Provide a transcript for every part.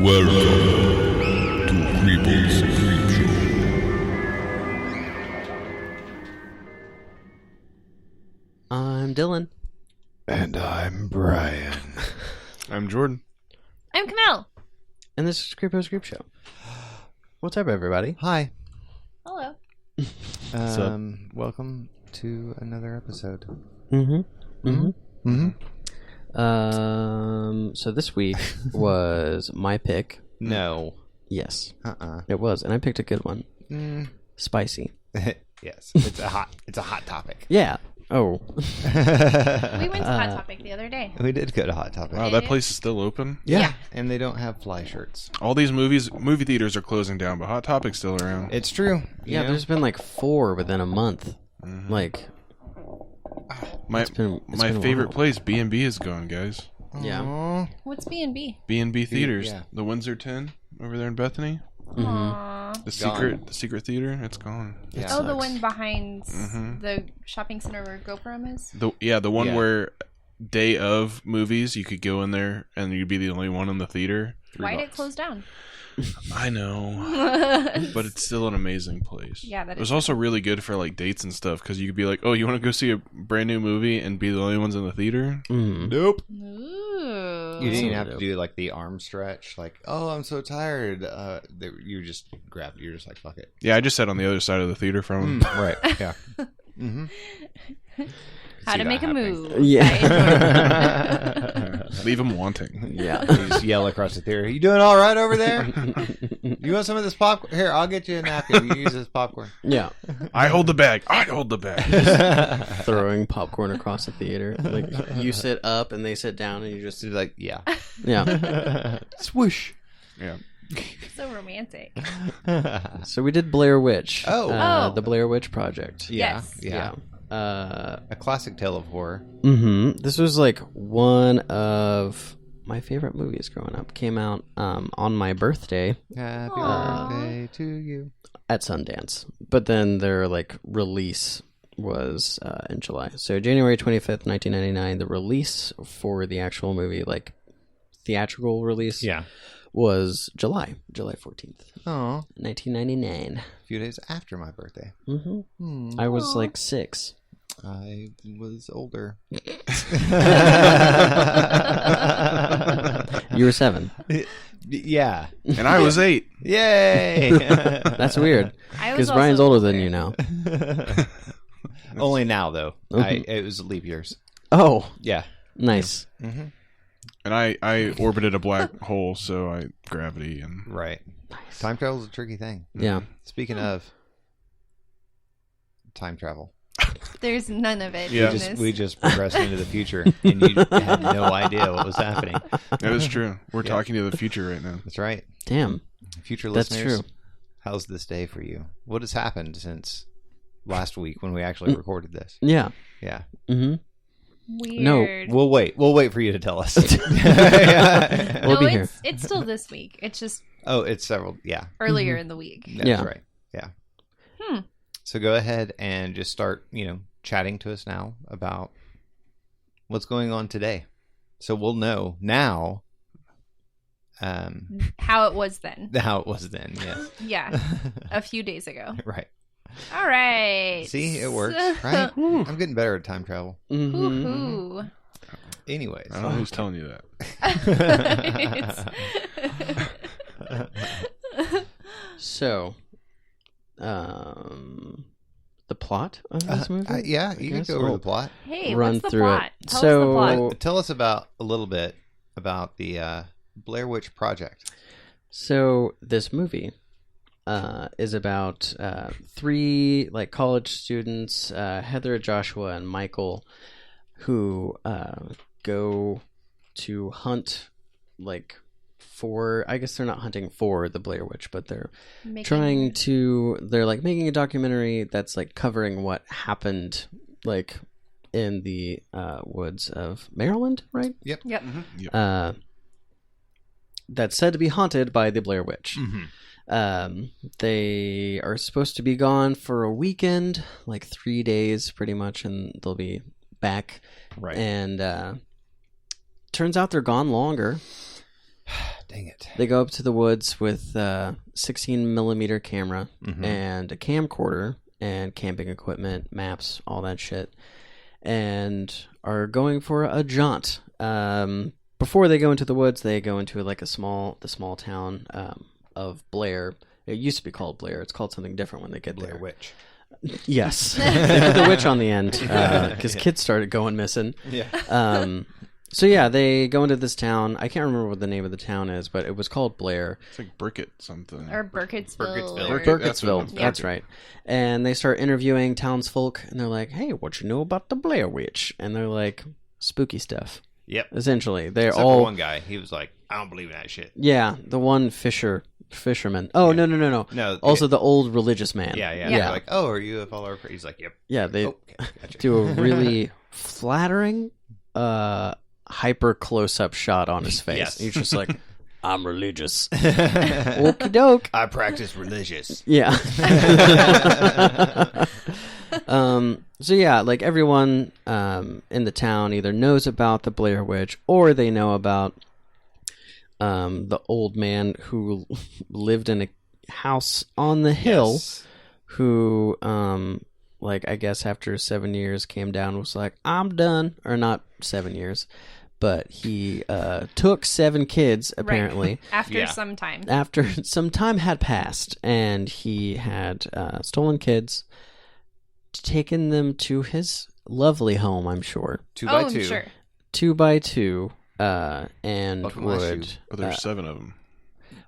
Welcome to Creeples Creep Show. I'm Dylan. And I'm Brian. I'm Jordan. I'm Camille. And this is Creepos Creep Show. What's up, everybody? Hi. Hello. Welcome to another episode. So this week was my pick. No. Yes. It was, and I picked a good one. Spicy. Yes. It's a hot topic. Yeah. Oh. We went to Hot Topic the other day. We did go to Hot Topic. Wow, that place is still open? Yeah. And they don't have fly shirts. All these movie theaters are closing down, but Hot Topic's still around. It's true. Yeah, there's been like 4 within a month. Like, my been a favorite while. place, B&B, is gone, guys. yeah. What's B&B? B&B Theaters. yeah. The Windsor 10 over there in Bethany. Aww. The secret theater, it's gone. Yeah. Oh, the sucks. one behind the shopping center where GoPro is? The one Yeah. where day of movies, you could go in there and you'd be the only one in the theater. Why'd it $3. close down? I know. But it's still an amazing place. Yeah, that It was is. also really good for like dates and stuff because you could be like, "Oh, you want to go see a brand new movie and be the only ones in the theater?" Nope. Ooh. You didn't even have to do like the arm stretch. Like, oh, I'm so tired. You just grabbed. You're just like, fuck it. Yeah, I just sat on the other side of the theater from him. Right. Yeah. How to make a move. Yeah. Leave him wanting. Yeah. You just yell across the theater. You doing all right over there? You want some of this popcorn? Here, I'll get you a napkin. You can use this popcorn. Yeah. I hold the bag. I hold the bag. Throwing popcorn across the theater. Like, you sit up and they sit down and you just... Just like, yeah. Yeah. Swoosh. Yeah. So romantic. So we did Blair Witch. Oh. The Blair Witch Project. Yes. Yeah. A classic tale of horror. This was like one of my favorite movies growing up. Came out on my birthday Happy Aw. birthday to you. at Sundance, but then their like release was in July. So January 25th, 1999. The release for the actual movie, like theatrical release, was July 14th, Oh, 1999. a few days after my birthday. I was Aw. like 6. I was older. You were 7. Yeah. And I was 8. Yay. That's weird. I was Because also Brian's older than you now. Only now, though. Okay. It was leap years. Oh, Yeah. nice. And I orbited a black hole, so I gravity and Right. Time travel is a tricky thing. Yeah. Speaking of time travel, There's none of it Yeah. in this. we just progressed into the future, and you had no idea what was happening. that is true. We're talking to the future right now. That's right. Damn. Future That's listeners, true. how's this day for you? What has happened since last week when we actually recorded this? Yeah. Yeah. Mm-hmm. Weird. We'll wait. We'll wait for you to tell us. We'll be here. It's still this week. It's just Oh, it's several. Yeah. earlier in the week. That's Yeah. right. Yeah. Hmm. So go ahead and just start, chatting to us now about what's going on today. So we'll know now How it was then. how it was then. Yes. Yeah. A few days ago. Right. All right. See, it works, right? I'm getting better at time travel. Mm-hmm. Woohoo. Anyways. I don't know who's telling you that. So, the plot of this movie? Yeah, you can guess go over we'll the plot. Hey, run what's the through plot? it. Tell us So- the plot. Tell us about a little bit about the Blair Witch Project. So, this movie is about 3 like college students, Heather, Joshua, and Michael, who go to hunt like for, I guess they're not hunting for the Blair Witch, but they're they're like making a documentary that's like covering what happened like in the woods of Maryland, right? Yep. Yep. That's said to be haunted by the Blair Witch. They are supposed to be gone for a weekend, like 3 days pretty much, and they'll be back. Right. And turns out they're gone longer. dang it. They go up to the woods with a 16 millimeter camera Mhm. and a camcorder and camping equipment, maps, all that shit, and are going for a jaunt. Before they go into the woods, they go into like the small town of Blair. It used to be called Blair. It's called something different when they get Blair there. Witch. Yes, they put the witch on the end because kids started going missing. Yeah. So yeah, they go into this town. I can't remember what the name of the town is, but it was called Blair. It's like Brickett something. Or Burkittsville. Burkittsville. or- Burkittsville. That's That's right. And they start interviewing townsfolk, and they're like, "Hey, what you know about the Blair Witch?" And they're like, "Spooky stuff." Yep. Essentially, they're Except all for one guy. He was like, I don't believe in that shit. yeah. The one fisherman. Oh Yeah. no. No. Also, the old religious man. Yeah. Yeah. They're like, oh, are you a follower of Christ? He's like, yep. Yeah, they Okay, gotcha. do a really flattering, hyper close-up shot on his face. Yes. He's just like, "I'm religious." Okie doke. I practice religious. Yeah. So yeah, like everyone in the town either knows about the Blair Witch or they know about the old man who lived in a house on the hill Yes. who like I guess after 7 years came down and was like, "I'm done." Or not 7 years, but he took 7 kids apparently. After Yeah. some time. After some time had passed and he had stolen kids, taken them to his lovely home, I'm sure, 2 by 2. Sure. 2 by 2, and Buckle my would shoe. But there's 7 of them.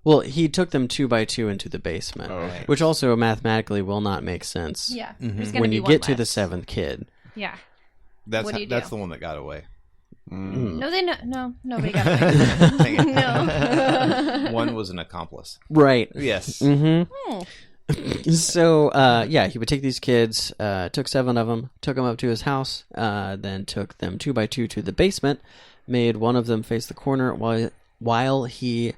well, he took them 2 by 2 into the basement, Oh, okay. which also mathematically will not make sense Yeah. Mhm. There's gonna when be you one get to the less. 7th kid. Yeah. That's What do you that's do? the one that got away. Mm. No, nobody got it. Dang it. No. One was an accomplice. Right. Yes. Mm-hmm. Hmm. So, yeah, he would take these kids, took 7 of them, took them up to his house, then took them 2 by 2 to the basement, made one of them face the corner while he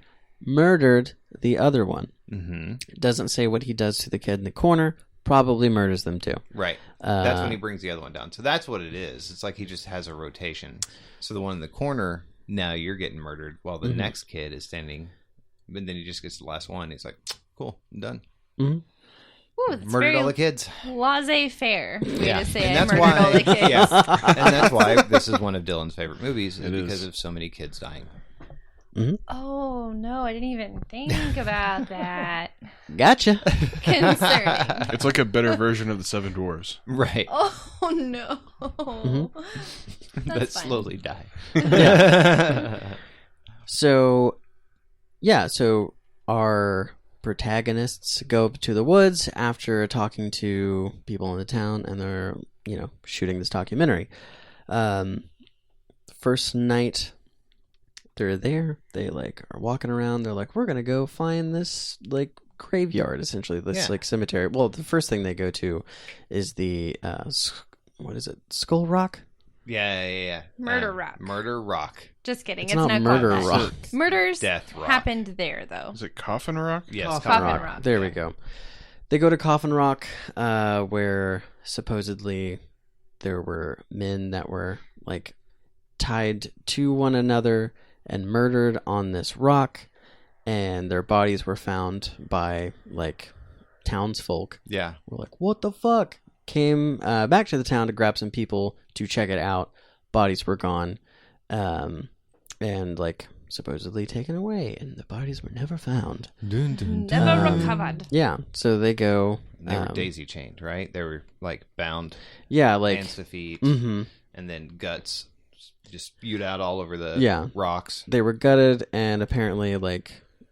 murdered the other one. Mm-hmm. Doesn't say what he does to the kid in the corner, probably murders them too. Right. That's when he brings the other one down. So that's what it is. It's like he just has a rotation. So the one in the corner, now you're getting murdered while the next kid is standing. But then he just gets the last one. He's like, cool, I'm done. Mm-hmm. Ooh, it's Murdered very all the kids. laissez-faire way to say and I that's murdered why. all the kids. Yeah, and that's why this is one of Dylan's favorite movies, It because is. of so many kids dying. Oh, no, I didn't even think about that. Gotcha. Concerning. It's like a better version of the 7 Dwarves. Right. Oh, no. that That's fine. slowly die. So, yeah, so our protagonists go up to the woods after talking to people in the town, and they're, shooting this documentary. First night they're there, they are walking around, they're like, we're gonna go find this graveyard, essentially, this Yeah. cemetery. Well, the first thing they go to is the what is it, Skull Rock? Yeah. Murder Rock. Murder Rock. Just kidding. It's It's, not not Murder called that. Rock. Murders Death Rock. happened there, though. Is it Coffin Rock? Yes. Coffin Rock. There we go. They go to Coffin Rock, where supposedly there were men that were tied to one another and murdered on this rock, and their bodies were found by townsfolk. Yeah. We're like, what the fuck? Came back to the town to grab some people to check it out. Bodies were gone, and supposedly taken away, and the bodies were never found. Never recovered. Yeah, so they go. They were daisy chained, right? They were bound, Yeah, hands to feet, mm-hmm. and then guts just spewed out all over the rocks. They were gutted, and apparently,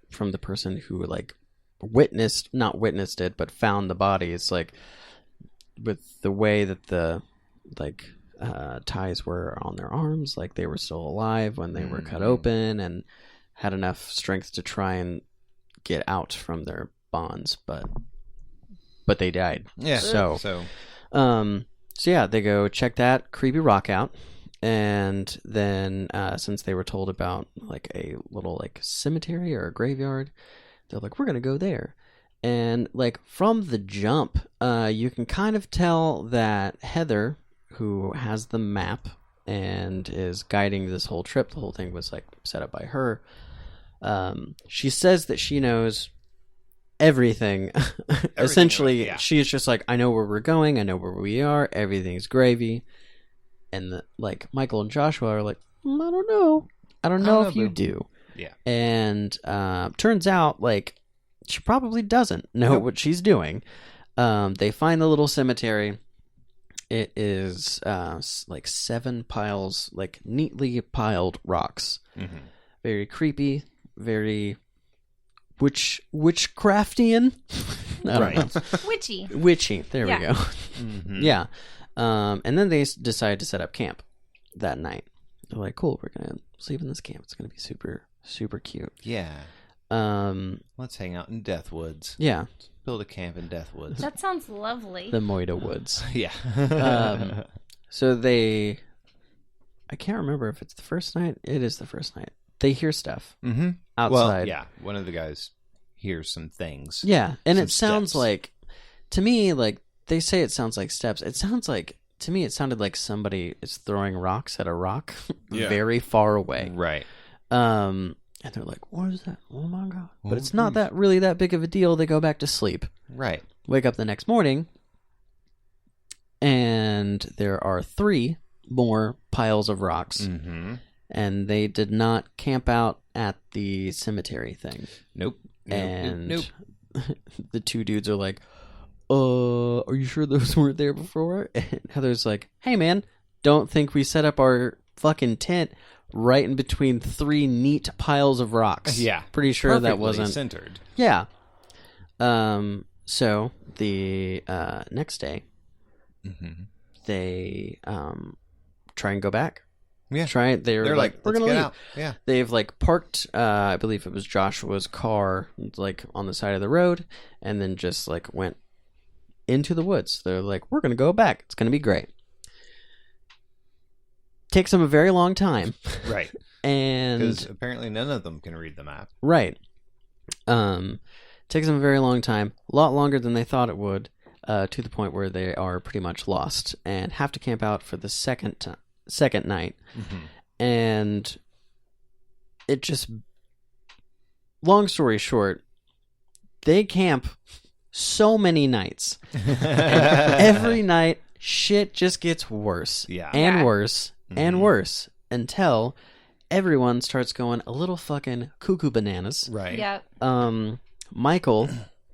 from the person who not witnessed it, but found the bodies, with the way that the ties were on their arms, they were still alive when they were cut open and had enough strength to try and get out from their bonds, but they died. Yeah. So So yeah, they go check that creepy rock out, and then since they were told about a little cemetery or a graveyard, they're like, we're gonna go there. And from the jump, you can kind of tell that Heather, who has the map and is guiding this whole trip, the whole thing was set up by her. She says that she knows everything. Essentially, yeah. she's just like, I know where we're going, I know where we are, everything's gravy. And Michael and Joshua are like, I don't know if you boo. do. Yeah. And turns out she probably doesn't know what she's doing. They find the little cemetery. It is 7 piles, neatly piled rocks. Mm-hmm. Very creepy, very witchcraftian. I don't know. Witchy. There we go. Mm-hmm. Yeah. And then they decide to set up camp that night. They're like, cool, we're going to sleep in this camp. It's going to be super, super cute. Yeah. Let's hang out in Death Woods. Yeah. Build a camp in Death Woods. That sounds lovely. The Moida Woods. Yeah. So I can't remember if it's the first night. It is the first night. They hear stuff outside. Well, yeah. One of the guys hears some things. Yeah. And Some it sounds steps. to me, they say it sounds like steps. It sounds to me, it sounded like somebody is throwing rocks at a rock very far away. Right. And they're like, what is that? Oh my God. But it's not really that big of a deal. They go back to sleep. Right. Wake up the next morning, and there are 3 more piles of rocks. Mm-hmm. And they did not camp out at the cemetery thing. Nope. And the 2 dudes are like, are you sure those weren't there before? And Heather's like, hey man, don't think we set up our fucking tent right in between 3 neat piles of rocks. Yeah. Pretty sure that Perfectly wasn't centered. Yeah. So the next day they try and go back. Yeah. They're like, we're "Let's gonna get leave. out." Yeah. They've parked I believe it was Joshua's car on the side of the road, and then just went into the woods. They're like, we're gonna go back. It's gonna be great. Takes them a very long time. Right. And Because apparently none of them can read the map. right. Takes them a very long time. A lot longer than they thought it would, to the point where they are pretty much lost and have to camp out for the second night. And it just, long story short, they camp so many nights. And every night, shit just gets worse. Yeah. And worse and worse until everyone starts going a little fucking cuckoo bananas. Right. Yep. Michael,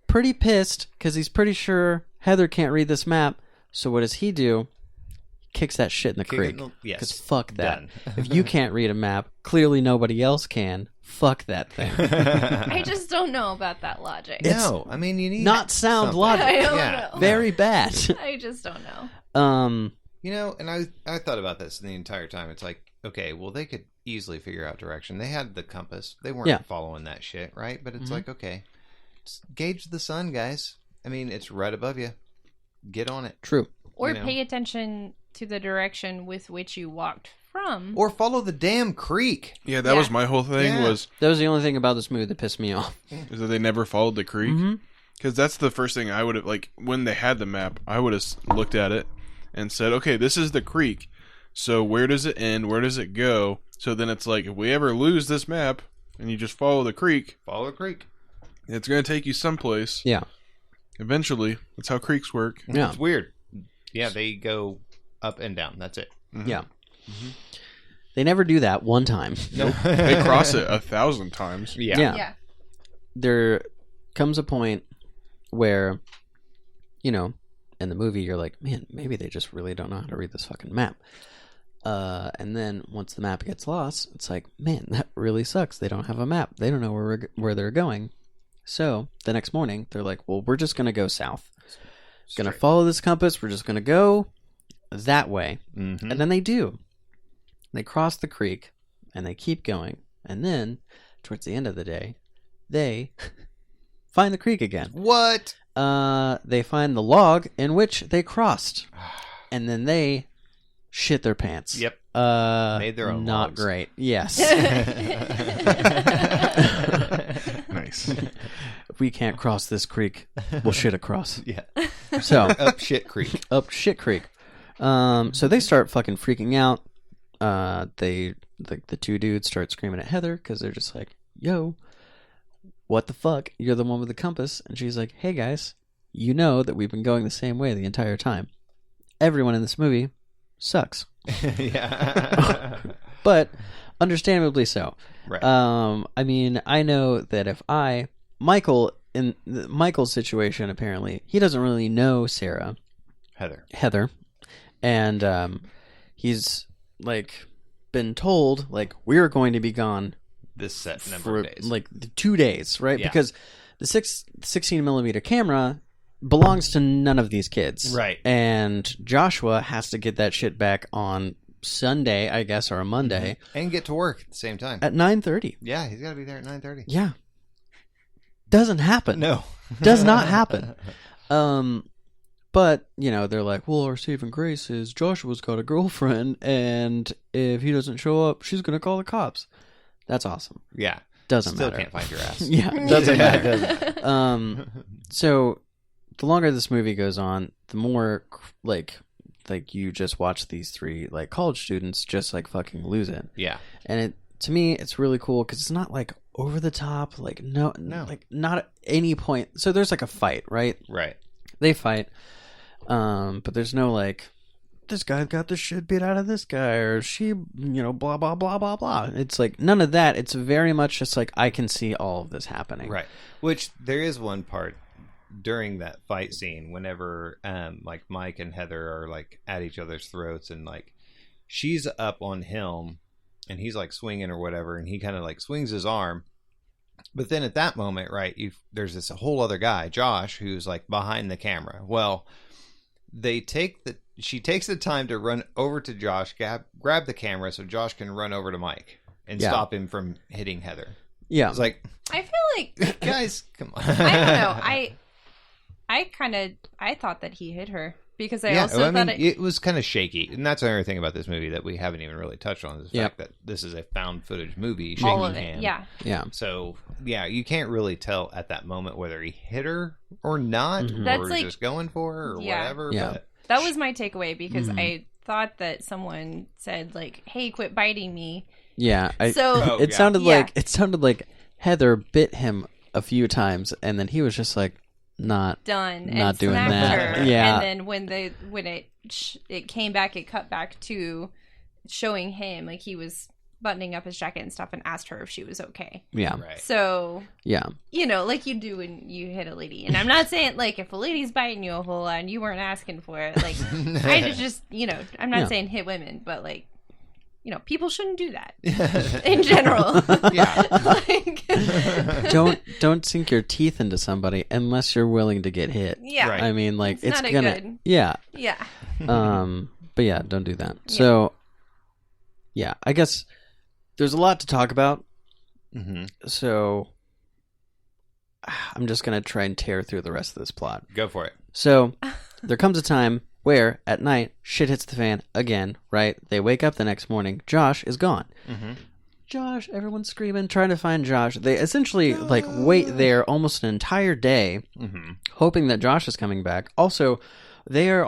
pretty pissed because he's pretty sure Heather can't read this map. So what does he do? Kicks that shit in the creek. Yes. Because fuck that. Done. If you can't read a map, clearly nobody else can. Fuck that thing. I just don't know about that logic. No, I mean, you need Not sound something. logic. I don't Yeah. know. Very bad. I just don't know. And I thought about this the entire time. It's like, okay, well, they could easily figure out direction. They had the compass. They weren't following that shit, right? But it's like, okay, just gauge the sun, guys. I mean, it's right above you. Get on it. True. Or pay attention to the direction with which you walked from. Or follow the damn creek. Yeah, that was my whole thing. Yeah. Was That was the only thing about this movie that pissed me off. is that they never followed the creek. Because that's the first thing I would have, when they had the map, I would have looked at it and said, okay, this is the creek. So where does it end? Where does it go? So then it's like, if we ever lose this map and you just follow the creek, it's going to take you someplace. Yeah. Eventually. That's how creeks work. Yeah. It's weird. Yeah, they go up and down. That's it. Yeah. They never do that one time. No. They cross it 1,000 times. Yeah. Yeah. There comes a point where, in the movie, you're like, man, maybe they just really don't know how to read this fucking map. And then once the map gets lost, it's like, man, that really sucks. They don't have a map. They don't know where they're going. So the next morning, they're like, well, we're just going to go south. Going to follow this compass. We're just going to go that way. Mm-hmm. And then they do. They cross the creek and they keep going. And then towards the end of the day, they find the creek again. What? They find the log in which they crossed. And then they shit their pants. Yep. Made their own Not logs. great. Yes. Nice. If we can't cross this creek, we'll shit across. Yeah. So Up shit creek. up shit creek. So they start fucking freaking out. The 2 dudes start screaming at Heather because they're just like, yo, what the fuck? You're the one with the compass. And she's like, hey guys, you know that we've been going the same way the entire time. Everyone in this movie sucks. Yeah. But understandably so. Right. I mean, I know that if Michael, in Michael's situation, apparently, he doesn't really know Sarah. Heather. And he's, like, been told, like, we're going to be gone This set number of days. like 2 days, right? Yeah. Because the 16mm camera belongs to none of these kids. Right. And Joshua has to get that shit back on Sunday, I guess, or a Monday. And get to work at the same time. At 9:30. Yeah, he's got to be there at 9:30. Yeah. Doesn't happen. No. Does not happen. But, you know, they're like, well, our saving grace is Joshua's got a girlfriend, and if he doesn't show up, she's going to call the cops. That's awesome. Yeah. Doesn't Still matter. can't find your ass. Yeah, doesn't Yeah, matter. it doesn't. So the longer this movie goes on, the more like you just watch these three like college students just like fucking lose it. Yeah. And it to me it's really cool because it's not like over the top, like no, like not at any point. So there's like a fight, right? Right. They fight, but there's no like this guy got the shit beat out of this guy, or she, you know, blah blah blah blah blah. It's like none of that. It's very much just like I can see all of this happening. Right. Which there is one part during that fight scene whenever like Mike and Heather are like at each other's throats, and like she's up on him and he's like swinging or whatever, and he kind of like swings his arm, but then at that moment, right, there's this whole other guy, Josh, who's like behind the camera. Well, she takes the time to run over to Josh, grab the camera so Josh can run over to Mike and stop him from hitting Heather. Yeah. It's like, I feel like guys, come on. I don't know. I thought that he hit her because I also thought it was kind of shaky, and that's another thing about this movie that we haven't even really touched on is the fact that this is a found footage movie. Shaky all of it. cam. Yeah. So yeah, you can't really tell at that moment whether he hit her or not, or That's was like- just going for her or whatever. Yeah. But That was my takeaway because I thought that someone said like, "Hey, quit biting me." Yeah. So it sounded Yeah. like Heather bit him a few times, and then he was just like not done not and doing smacked that. her. Yeah. And then when it came back, it cut back to showing him like he was buttoning up his jacket and stuff, and asked her if she was okay. Yeah. right. So Yeah. you know, like you do when you hit a lady. And I'm not saying like if a lady's biting you a whole lot and you weren't asking for it, like I just you know, I'm not saying hit women, but like, you know, people shouldn't do that in general. Yeah. Like, Don't sink your teeth into somebody unless you're willing to get hit. yeah. Right. I mean, like It's it's not a gonna good- yeah. Yeah. But yeah, don't do that. So yeah, I guess there's a lot to talk about. Mm-hmm. So I'm just gonna try and tear through the rest of this plot. Go for it. So there comes a time where at night shit hits the fan again, right? They wake up the next morning. Josh is gone. Mm-hmm. Josh, everyone's screaming, trying to find Josh. They essentially like wait there almost an entire day, hoping that Josh is coming back. Also, they are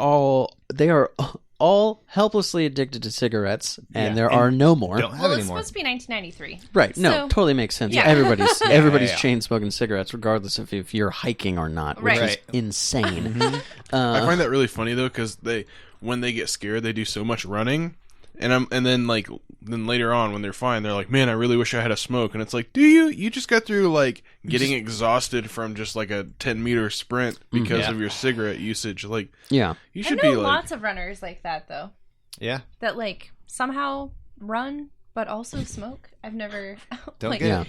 all helplessly addicted to cigarettes, and there are no more. Don't have Well, it's any more. supposed to be 1993. Right? No, So- totally makes sense. Yeah. Everybody's yeah. chain smoking cigarettes, regardless of if you're hiking or not, which Right. is insane. I find that really funny though, because when they get scared, they do so much running, and then later on when they're fine, they're like, "Man, I really wish I had a smoke." And it's like, "Do you? You just got through like getting exhausted from just like a 10-meter sprint because of your cigarette usage. Like, Yeah. you I should know be like." lots of runners like that though, Yeah. that like somehow run but also smoke. I've never Don't like, get Yeah. it.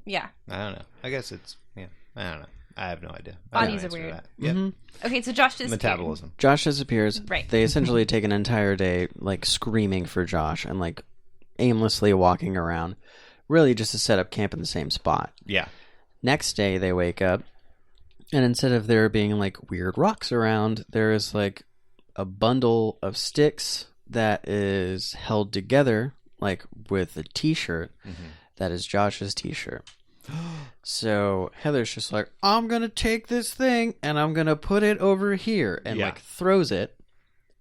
yeah. I don't know. I guess it's I don't know. I have no idea. Bodies I are don't know weird. that. Yeah. Okay, so Josh disappeared. Metabolism. Josh disappears. Right. They essentially take an entire day like screaming for Josh and like aimlessly walking around, really just to set up camp in the same spot. Yeah. Next day they wake up, and instead of there being like weird rocks around, there is like a bundle of sticks that is held together like with a t-shirt that is Josh's t-shirt. So Heather's just like, I'm gonna take this thing and I'm gonna put it over here, and like throws it,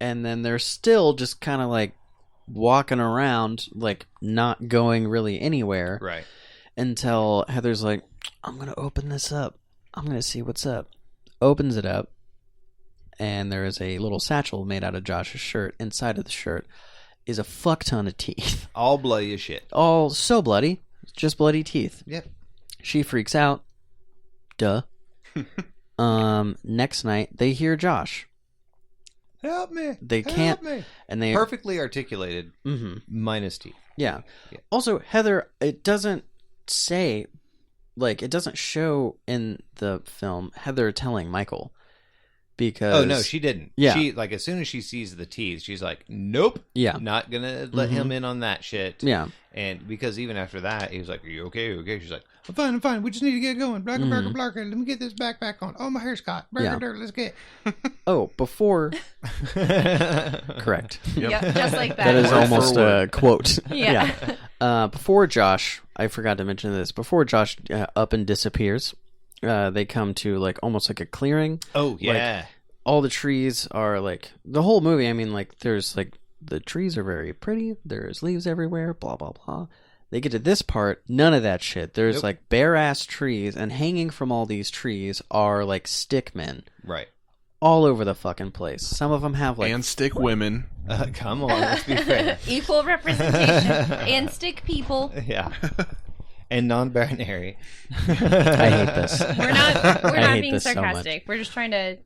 and then they're still just kind of like walking around, like not going really anywhere. Right. until Heather's like, I'm going to open this up. I'm going to see what's up. Opens it up, and there is a little satchel made out of Josh's shirt. Inside of the shirt is a fuck ton of teeth. All bloody as shit. All so bloody. Just bloody teeth. Yep. She freaks out. Duh. Next night, they hear Josh. Help me. They can't. Me. And they Perfectly articulated, minus teeth. Yeah. Also, Heather, it doesn't say, like, it doesn't show in the film Heather telling Michael. Because... Oh, no, she didn't. Yeah. She, like, as soon as she sees the teeth, she's like, nope. Yeah. Not gonna let him in on that shit. Yeah. And because even after that, he was like, are you okay? Are you okay? She's like, I'm fine. We just need to get going. Blarker. Let me get this backpack on. Oh, my hair's caught. Let's get. Oh, before... Correct. Yep, just like that. That is Word almost for a word. quote. Yeah. Before Josh, I forgot to mention this. Before Josh up and disappears, they come to like almost like a clearing. Oh, yeah. Like, all the trees are like the whole movie. I mean, like there's like the trees are very pretty. There's leaves everywhere. Blah blah blah. They get to this part, none of that shit. There's like bare ass trees, and hanging from all these trees are like stick men. Right. All over the fucking place. Some of them have like and stick women. Come on, let's be fair. Equal representation and stick people. Yeah. And non-binary. I hate this. We're not hate being this so much. sarcastic. We're just trying to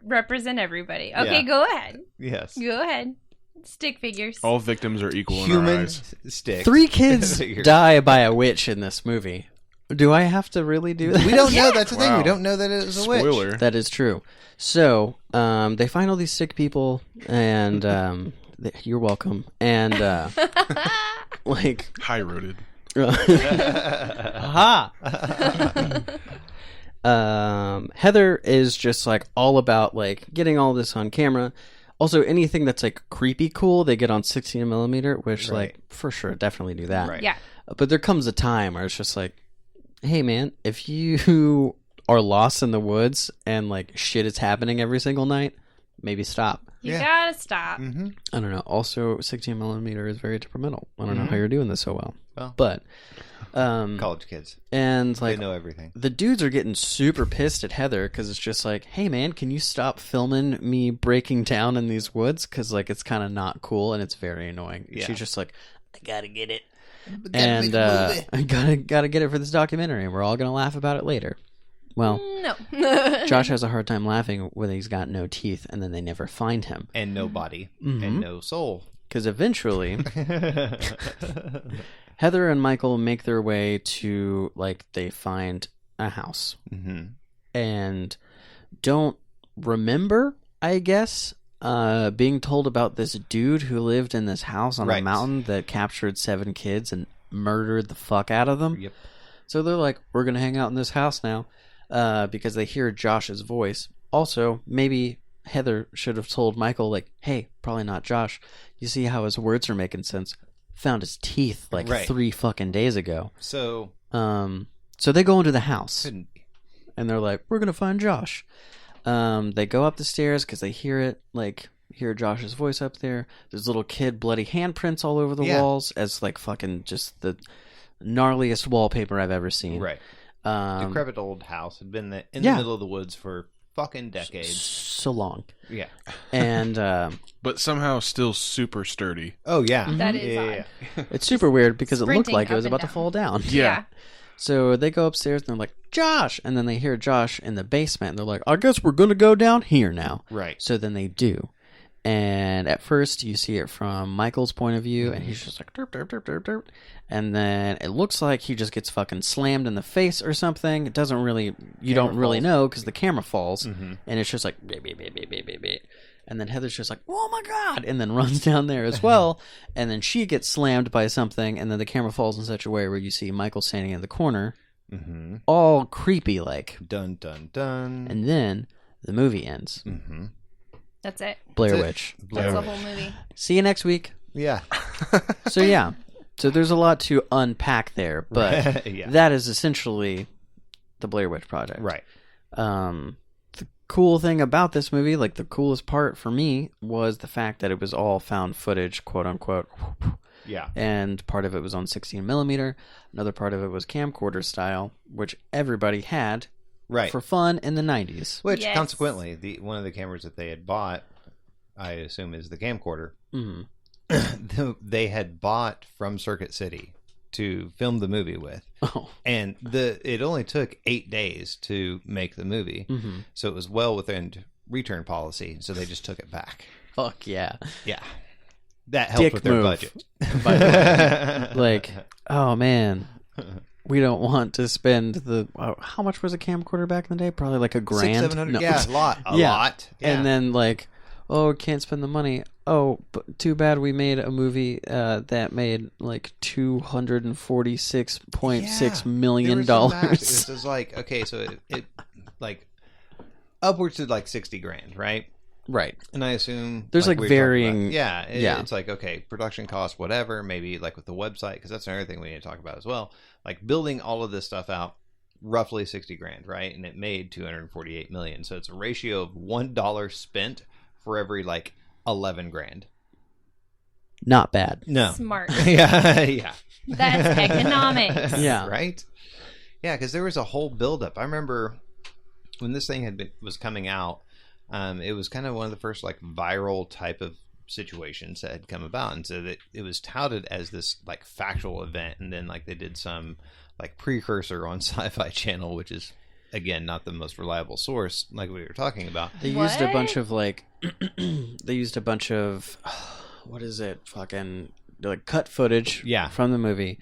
represent everybody. Okay, Yeah. go ahead. Yes. Go ahead. Stick figures. All victims are equal in our Human eyes. sticks. 3 kids die by a witch in this movie. Do I have to really do that? We don't know. That's the thing. Wow. We don't know that it was a witch. Spoiler. That is true. So, they find all these sick people, and you're welcome. And like, High-roaded. aha. Heather is just like all about like getting all this on camera. Also, anything that's like creepy cool, they get on 16 millimeter, which like for sure, definitely do that. Right. Yeah. But there comes a time where it's just like, hey man, if you are lost in the woods and like shit is happening every single night, maybe stop. You Yeah. gotta stop. Mm-hmm. I don't know. Also, 16 millimeter is very temperamental. I don't know how you're doing this so well. Well. But, College kids. and like, They know everything. the dudes are getting super pissed at Heather because it's just like, hey man, can you stop filming me breaking down in these woods? Because like it's kind of not cool and it's very annoying. Yeah. She's just like, I gotta get it, and I gotta get it for this documentary, and we're all gonna laugh about it later. Well, No. Josh has a hard time laughing when he's got no teeth, and then they never find him And no body. And no soul. because eventually Heather and Michael make their way to like they find a house. Mm-hmm. And don't remember, I guess, being told about this dude who lived in this house on a Right. mountain that captured 7 kids and murdered the fuck out of them. Yep. So they're like, we're going to hang out in this house now because they hear Josh's voice. Also, maybe Heather should have told Michael, like, hey, probably not Josh. You see how his words are making sense. Found his teeth like Right. 3 fucking days ago. So So they go into the house. couldn't be. And they're like, we're going to find Josh. They go up the stairs because they hear it, like, hear Josh's voice up there. There's little kid bloody handprints all over the Yeah. walls as, like, fucking just the gnarliest wallpaper I've ever seen. Right. Decrepit old house had been in Yeah. the middle of the woods for fucking decades. So long. Yeah. And But somehow still super sturdy. Oh yeah. That is yeah. odd. it's super weird because it looked Sprinting like it up was and about to down. fall down. Yeah. So they go upstairs and they're like, Josh! And then they hear Josh in the basement and they're like, I guess we're going to go down here now. Right. So then they do. And at first you see it from Michael's point of view and he's just like, derp, derp, derp, derp, derp. And then it looks like he just gets fucking slammed in the face or something. It doesn't really, you don't really falls. know because the camera falls Mm-hmm. and it's just like, beep, beep, beep, beep, beep, beep, beep. And then Heather's just like, oh my God, and then runs down there as well. And then she gets slammed by something and then the camera falls in such a way where you see Michael standing in the corner, Mm-hmm. all creepy like. Dun dun dun. And then the movie ends. Mm-hmm. That's it. Blair That's it. Witch. That's the whole movie. See you next week. Yeah. So yeah, so there's a lot to unpack there, but Yeah. that is essentially the Blair Witch Project. Right. The cool thing about this movie, like the coolest part for me, was the fact that it was all found footage, quote unquote. Yeah. And part of it was on 16 millimeter. Another part of it was camcorder style, which everybody had Right. for fun in the 90s. Which, Yes. consequently, one of the cameras that they had bought, I assume, is the camcorder. Mm-hmm. They had bought from Circuit City to film the movie with. Oh. And it only took 8 days to make the movie. Mm-hmm. So it was well within return policy. So they just took it back. Fuck yeah. Yeah. That helped Dick with their move. budget. By the way. Like, oh man, we don't want to spend how much was a camcorder back in the day? Probably like $1,000. $600-700. No. Yeah, a lot. A lot. Yeah. And then like, oh, can't spend the money. Oh, but too bad we made a movie that made like $246.6 million. It was just like, okay, so it like upwards to like $60,000, right? Right. And I assume There's like we were talking varying. about- yeah. It's like, okay, production costs, whatever. Maybe like with the website, because that's another thing we need to talk about as well. Like building all of this stuff out, roughly $60,000, right? And it made $248 million. So it's a ratio of $1 spent for every like $11,000. Not bad. No. Smart. yeah. That's economics. Yeah. Right? Yeah, because there was a whole buildup. I remember when this thing was coming out, it was kind of one of the first like viral type of situations that had come about, and so that it was touted as this like factual event, and then like they did some like precursor on Sci-Fi Channel, which is again not the most reliable source, like we were talking about. They used a What? bunch of like, what is it? Fucking like cut footage Yeah. from the movie,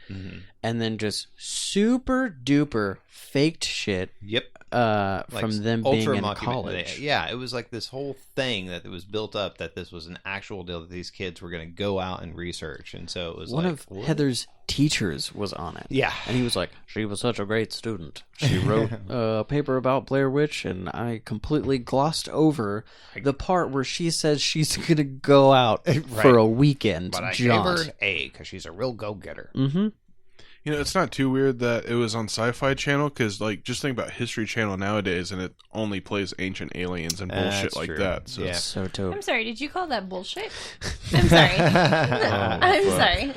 and then just super duper faked shit Yep. from them being in mockumentary. college. Yeah, it was like this whole thing that was built up that this was an actual deal that these kids were going to go out and research, and so it was One like of what? Heather's teachers was on it. Yeah. And he was like, she was such a great student. She wrote a paper about Blair Witch, and I completely glossed over the part where she says she's going to go out for a weekend But I jaunt. gave her an A because she's a real go-getter. Mm-hmm. You know, it's not too weird that it was on Sci-Fi Channel, because, like, just think about History Channel nowadays, and it only plays ancient aliens and bullshit That's like true. that. So, Yeah. So dope. I'm sorry, did you call that bullshit? I'm sorry. I'm sorry.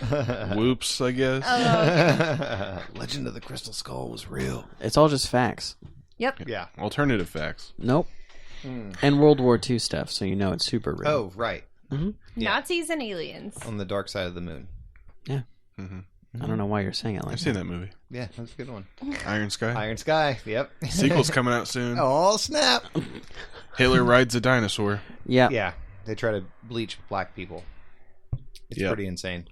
whoops, I guess. Oh, Legend of the Crystal Skull was real. It's all just facts. yep. Yeah. Alternative facts. Nope. And World War II stuff, so you know it's super real. Oh, right. Yeah. Nazis and aliens. On the dark side of the moon. Yeah. Mm-hmm. I don't know why you're saying it like I've seen that movie. Yeah, that's a good one. Iron Sky. Iron Sky. Yep. Sequel's coming out soon. Oh, snap. Hitler rides a dinosaur. Yeah. Yeah. They try to bleach black people. It's Yep. pretty insane.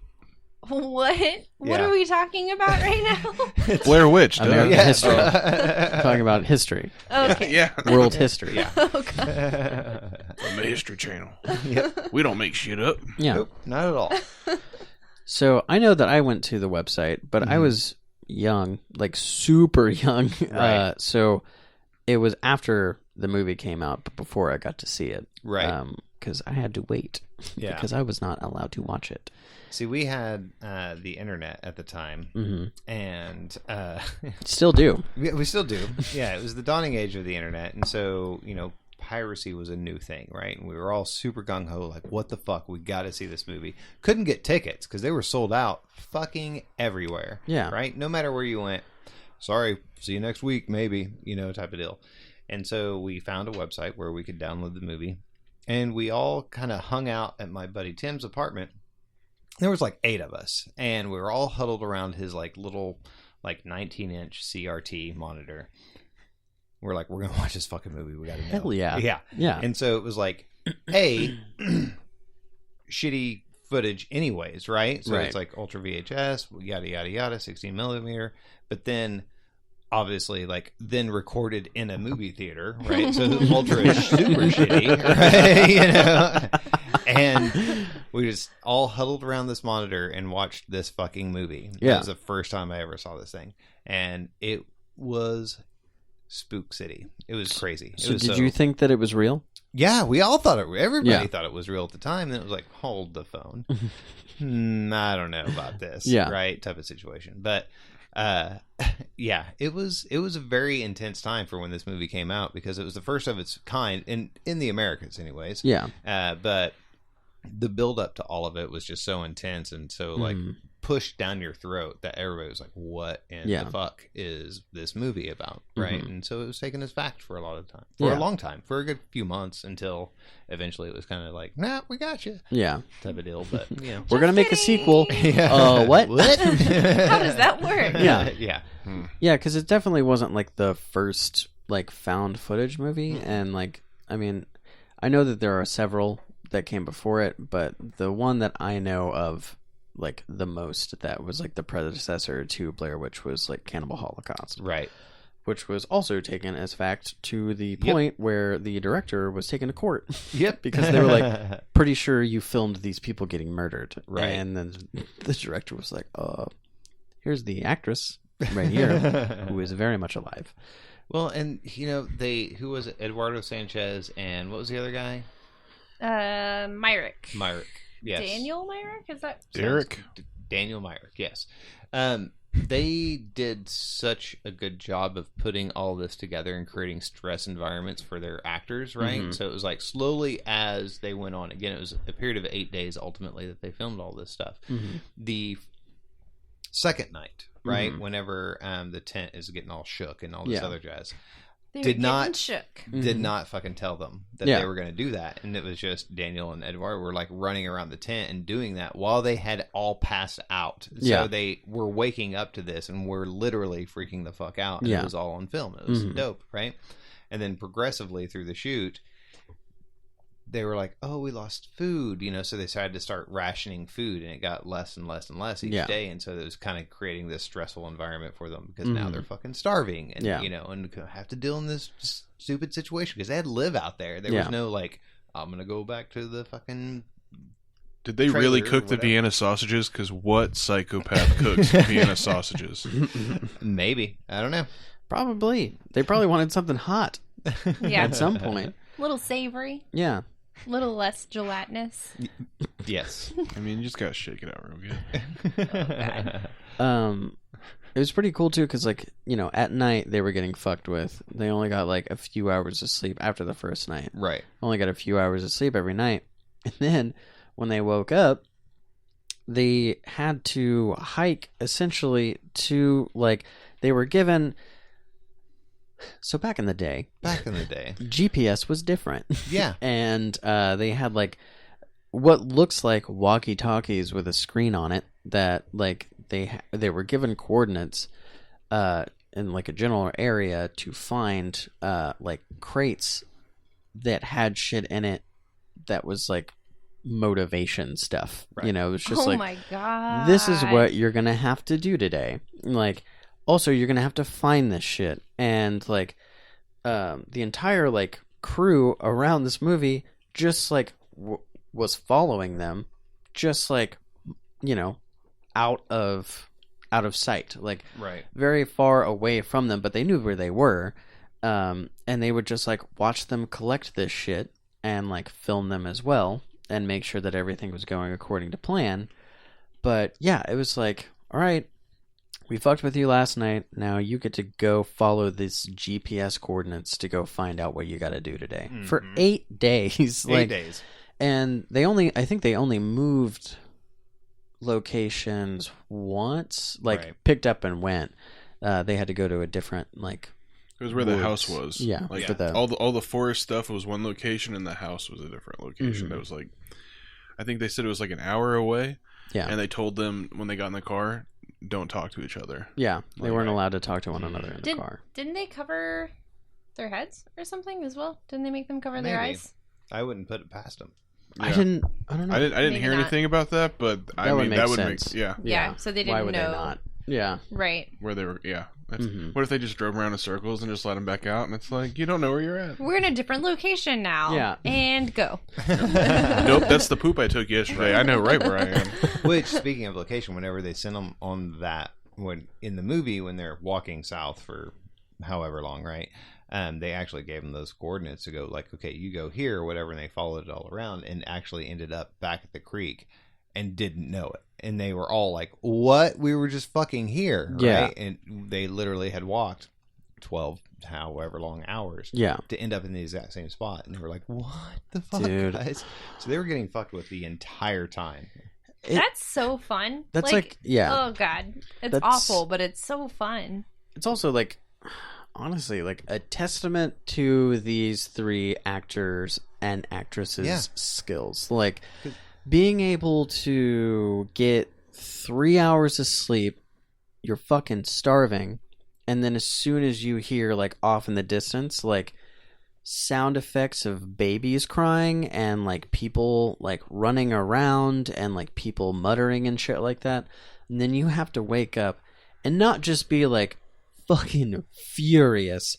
What? What Yeah. are we talking about right now? Blair Witch, duh. American Yeah. history. Talking about history. Okay. Yeah. World history. Yeah. Oh, God. From the History Channel. Yep. We don't make shit up. Yeah. Nope. Not at all. So I know that I went to the website, but I was young, like super young. Right. So it was after the movie came out, but before I got to see it. Right. Because I had to wait. Yeah. Because I was not allowed to watch it. See, we had the internet at the time, and Still do. we still do. Yeah, it was the dawning age of the internet, and so piracy was a new thing, right? And we were all super gung ho, like, what the fuck? We got to see this movie. Couldn't get tickets because they were sold out, fucking everywhere. Yeah. Right. No matter where you went. Sorry, see you next week, maybe. Type of deal. And so we found a website where we could download the movie, and we all kind of hung out at my buddy Tim's apartment. There was like 8 of us, and we were all huddled around his like little 19-inch CRT monitor. We're like, we're gonna watch this fucking movie. We gotta know. Hell yeah. Yeah. Yeah. And so it was like shitty footage anyways, right? So Right. it's like ultra VHS, yada yada yada, 16 millimeter, but then obviously then recorded in a movie theater, right? So ultra is super shitty, right? And we just all huddled around this monitor and watched this fucking movie. Yeah. That was the first time I ever saw this thing, and it was Spook City. It was crazy. It So was did you think that it was real? Yeah, we all thought it. Everybody Yeah. thought it was real at the time. Then it was like, hold the phone. I don't know about this. Yeah. Right. Type of situation. But yeah, it was a very intense time for when this movie came out because it was the first of its kind in the Americas, anyways. Yeah. But the build up to all of it was just so intense and so like pushed down your throat that everybody was like, what in the fuck is this movie about, right? And so it was taken as fact for a lot of time, for a long time, for a good few months, until eventually it was kind of like, nah, we got you, type of deal. But you know, we're gonna make a sequel. What? What? How does that work? Yeah, because it definitely wasn't like the first like found footage movie, and like, I mean, I know that there are several that came before it, but the one that I know of like the most that was like the predecessor to Blair Witch was like Cannibal Holocaust, right? Which was also taken as fact to the point where the director was taken to court. Because they were like, pretty sure you filmed these people getting murdered, right? And then the director was like, here's the actress right here who is very much alive. Well, and you know, who was it? Eduardo Sanchez, and what was the other guy? Myrick. Yes. Daniel Myrick? Is that Derek? Daniel Myrick, yes. They did such a good job of putting all this together and creating stress environments for their actors, right? So it was like slowly as they went on. Again, it was a period of 8 days ultimately that they filmed all this stuff. The second night, right, whenever the tent is getting all shook and all this other jazz, did not fucking tell them that they were going to do that. And it was just Daniel and Eduardo were like running around the tent and doing that while they had all passed out. So they were waking up to this and were literally freaking the fuck out. And it was all on film. It was dope, right? And then progressively through the shoot, they were like, oh, we lost food, you know, so they decided to start rationing food, and it got less and less and less each day. And so it was kind of creating this stressful environment for them, because now they're fucking starving and, you know, and have to deal in this stupid situation because they had to live out there. There was no like, I'm going to go back to the fucking... Did they really cook the Vienna sausages? Because what psychopath cooks Vienna sausages? Maybe. I don't know. Probably. They probably wanted something hot at some point. A little savory. Yeah. A little less gelatinous. Yes. I mean, you just gotta shake it out real good. It was pretty cool too, because like, you know, at night they were getting fucked with. They only got like a few hours of sleep after the first night. Right. Only got a few hours of sleep every night, and then when they woke up, they had to hike essentially to like they were given. So back in the day, GPS was different. Yeah. And they had like what looks like walkie-talkies with a screen on it that like they were given coordinates in like a general area to find like crates that had shit in it that was like motivation stuff. Right. You know, it was just like, my God, this is what you're going to have to do today. Like, also, you're going to have to find this shit. And, like, the entire, like, crew around this movie just, like, was following them. Just, like, you know, out of sight. Like, very far away from them. But they knew where they were. And they would just, like, watch them collect this shit and, like, film them as well. And make sure that everything was going according to plan. But, yeah, it was like, all right. We fucked with you last night. Now you get to go follow this GPS coordinates to go find out what you got to do today for 8 days. 8 days, and I think they only moved locations once. Like picked up and went. They had to go to a different like. It was where the house was. Yeah, like yeah. all the forest stuff was one location, and the house was a different location. That was like, I think they said it was like an hour away. Yeah, and they told them when they got in the car, don't talk to each other. Yeah, they weren't allowed to talk to one another in the car. Didn't they cover their heads or something as well? Didn't they make them cover their eyes? I wouldn't put it past them. Yeah. I don't know. I didn't hear anything about that, but I mean that would make sense. Yeah. So they didn't know. Why would they not? Yeah. Right. Where they were. Yeah. What if they just drove around in circles and just let them back out? And it's like, you don't know where you're at. We're in a different location now. Yeah. And go. Nope, that's the poop I took yesterday. I know right where I am. Which, speaking of location, whenever they send them on that, when in the movie when they're walking south for however long, right? They actually gave them those coordinates to go like, okay, you go here or whatever, and they followed it all around and actually ended up back at the creek and didn't know it. And they were all like, what? We were just fucking here, right? Yeah. And they literally had walked 12 however long hours Yeah. to end up in the exact same spot. And they were like, what the fuck, Dude. guys? So they were getting fucked with the entire time. That's so fun. That's like yeah. Oh god, it's That's- awful, but it's so fun. It's also like, honestly, like a testament to these 3 actors and actresses' skills. Like being able to get 3 hours of sleep, you're fucking starving, and then as soon as you hear like off in the distance, like sound effects of babies crying and like people like running around and like people muttering and shit like that, and then you have to wake up and not just be like fucking furious,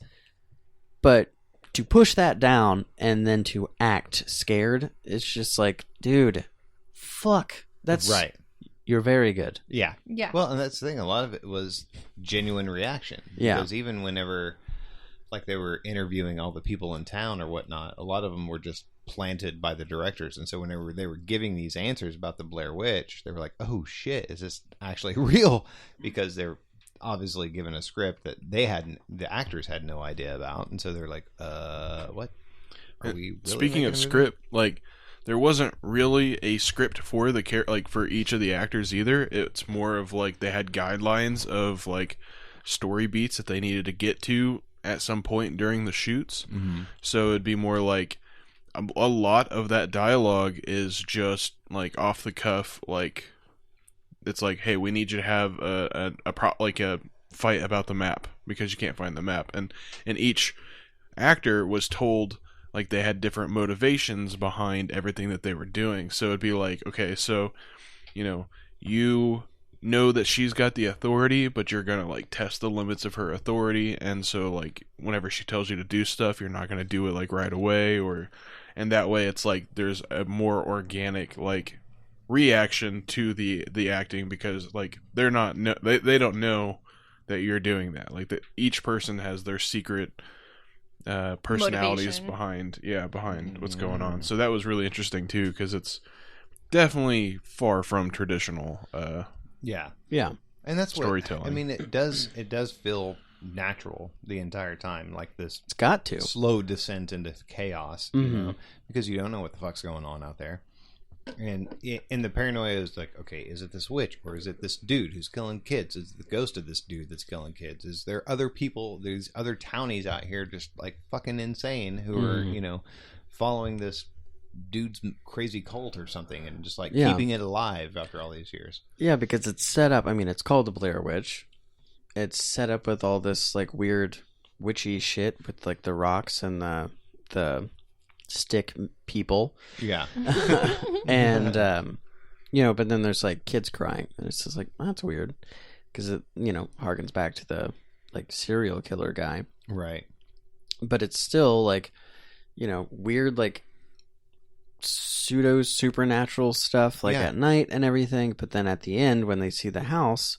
but to push that down and then to act scared. It's just like, dude, fuck, that's Right. You're very good. Yeah. Yeah. Well, and that's the thing. A lot of it was genuine reaction. Yeah. Because even whenever, like, they were interviewing all the people in town or whatnot, a lot of them were just planted by the directors. And so whenever they were giving these answers about the Blair Witch, they were like, oh, shit, is this actually real? Because they're obviously given a script that the actors had no idea about. And so they're like, what? Are we really Speaking making of a movie? script, like, there wasn't really a script for the like for each of the actors either. It's more of like they had guidelines of like story beats that they needed to get to at some point during the shoots. Mm-hmm. So it'd be more like a lot of that dialogue is just like off the cuff. Like it's like, hey, we need you to have a fight about the map because you can't find the map, and each actor was told like they had different motivations behind everything that they were doing. So it'd be like, okay, so you know that she's got the authority, but you're gonna like test the limits of her authority, and so like whenever she tells you to do stuff, you're not gonna do it like right away, and that way it's like there's a more organic like reaction to the acting, because like they don't know that you're doing that. Like that each person has their secret personalities Motivation. behind what's going on. So that was really interesting too, because it's definitely far from traditional Yeah. Yeah. And that's storytelling. what I mean. It does feel natural the entire time, like this It's got to. slow descent into chaos, you know, because you don't know what the fuck's going on out there. And the paranoia is like, okay, is it this witch, or is it this dude who's killing kids? Is it the ghost of this dude that's killing kids? Is there other people, there's other townies out here just like fucking insane who are, following this dude's crazy cult or something, and just like keeping it alive after all these years? Yeah, because it's set up. I mean, it's called the Blair Witch. It's set up with all this like weird witchy shit with like the rocks and the stick people. Yeah. And but then there's like kids crying, and it's just like, oh, that's weird, because it harkens back to the like serial killer guy, Right. but it's still like weird like pseudo supernatural stuff like at night and everything. But then at the end, when they see the house,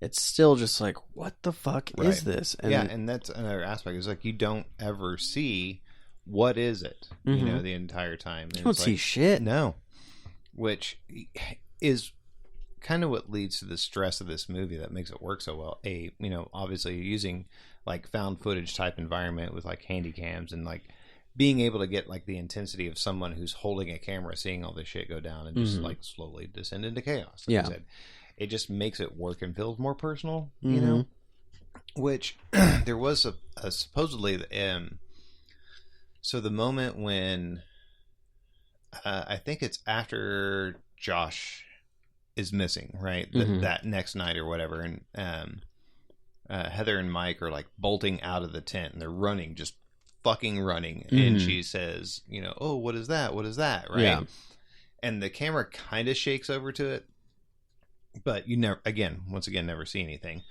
it's still just like, what the fuck is this? And and that's another aspect. Is like you don't ever see what is it, the entire time. And you don't it's see like, shit. No. Which is kind of what leads to the stress of this movie that makes it work so well. Obviously using like found footage type environment with like handy cams, and like being able to get like the intensity of someone who's holding a camera, seeing all this shit go down and just like slowly descend into chaos. Like I said, it just makes it work and feels more personal, which there was a supposedly, so the moment when I think it's after Josh is missing, right? That next night or whatever, and Heather and Mike are like bolting out of the tent, and they're running, just fucking running, and she says, oh, what is that? What is that? Right? Yeah. And the camera kind of shakes over to it, but you never see anything.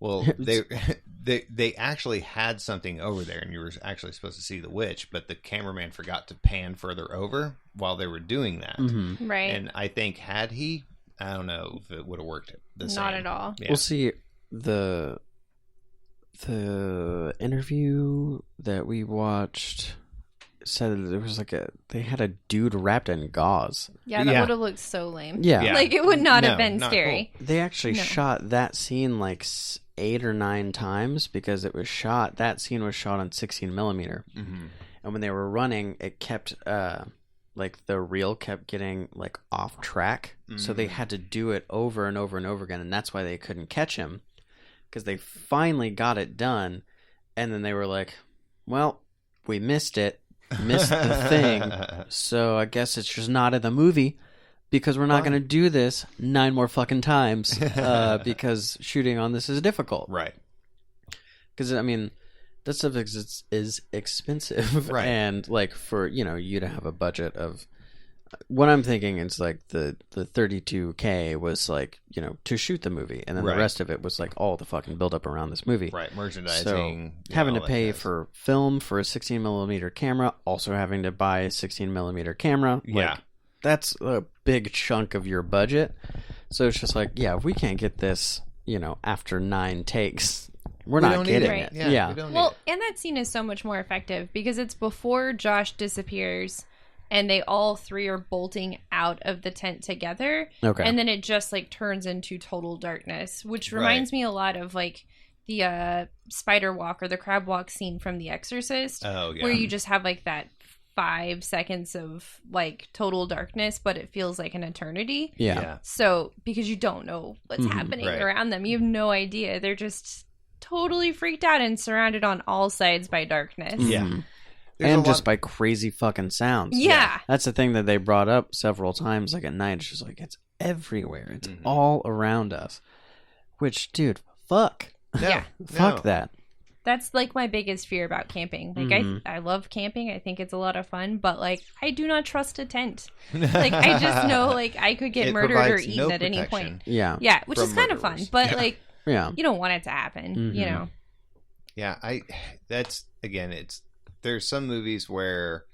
Well, they actually had something over there, and you were actually supposed to see the witch, but the cameraman forgot to pan further over while they were doing that. Right. And I think had he, I don't know if it would have worked the same. Not at all. Yeah. We'll see. The interview that we watched said that there was they had a dude wrapped in gauze. Yeah, that Yeah. would have looked so lame. Yeah. Like, it would not No, have been not scary. They actually No. shot that scene like 8 or 9 times because that scene was shot on 16 millimeter. Mm-hmm. And when they were running, it kept, like, the reel kept getting, like, off track. So they had to do it over and over and over again. And that's why they couldn't catch him. Because they finally got it done. And then they were like, well, we missed the thing. So I guess it's just not in the movie. Because we're not going to do this 9 more fucking times. Because shooting on this is difficult. Right. Because, I mean... that stuff is expensive, right? And like for you to have a budget of, what I'm thinking is like the $32K was like to shoot the movie, and then the rest of it was like all the fucking build up around this movie, right? Merchandising, so having to pay for film for a 16 millimeter camera, also having to buy a 16 millimeter camera, that's a big chunk of your budget. So it's just like, if we can't get this, after 9 takes. We're not getting it. Yeah. Well, and that scene is so much more effective because it's before Josh disappears and they all 3 are bolting out of the tent together. Okay. And then it just like turns into total darkness, which reminds me a lot of like the spider walk or the crab walk scene from The Exorcist. Oh, yeah. Where you just have like that 5 seconds of like total darkness, but it feels like an eternity. Yeah. So because you don't know what's happening around them, you have no idea. They're just totally freaked out and surrounded on all sides by darkness. Yeah. And just by crazy fucking sounds. Yeah. That's the thing that they brought up several times, like at night. It's just like, it's everywhere. It's all around us. Which, dude, fuck. Yeah. Fuck that. That's like my biggest fear about camping. Like I love camping. I think it's a lot of fun, but like I do not trust a tent. Like I just know like I could get murdered or eaten at any point. Yeah. Yeah, which is kind of fun, but like you don't want it to happen, Yeah, there's some movies where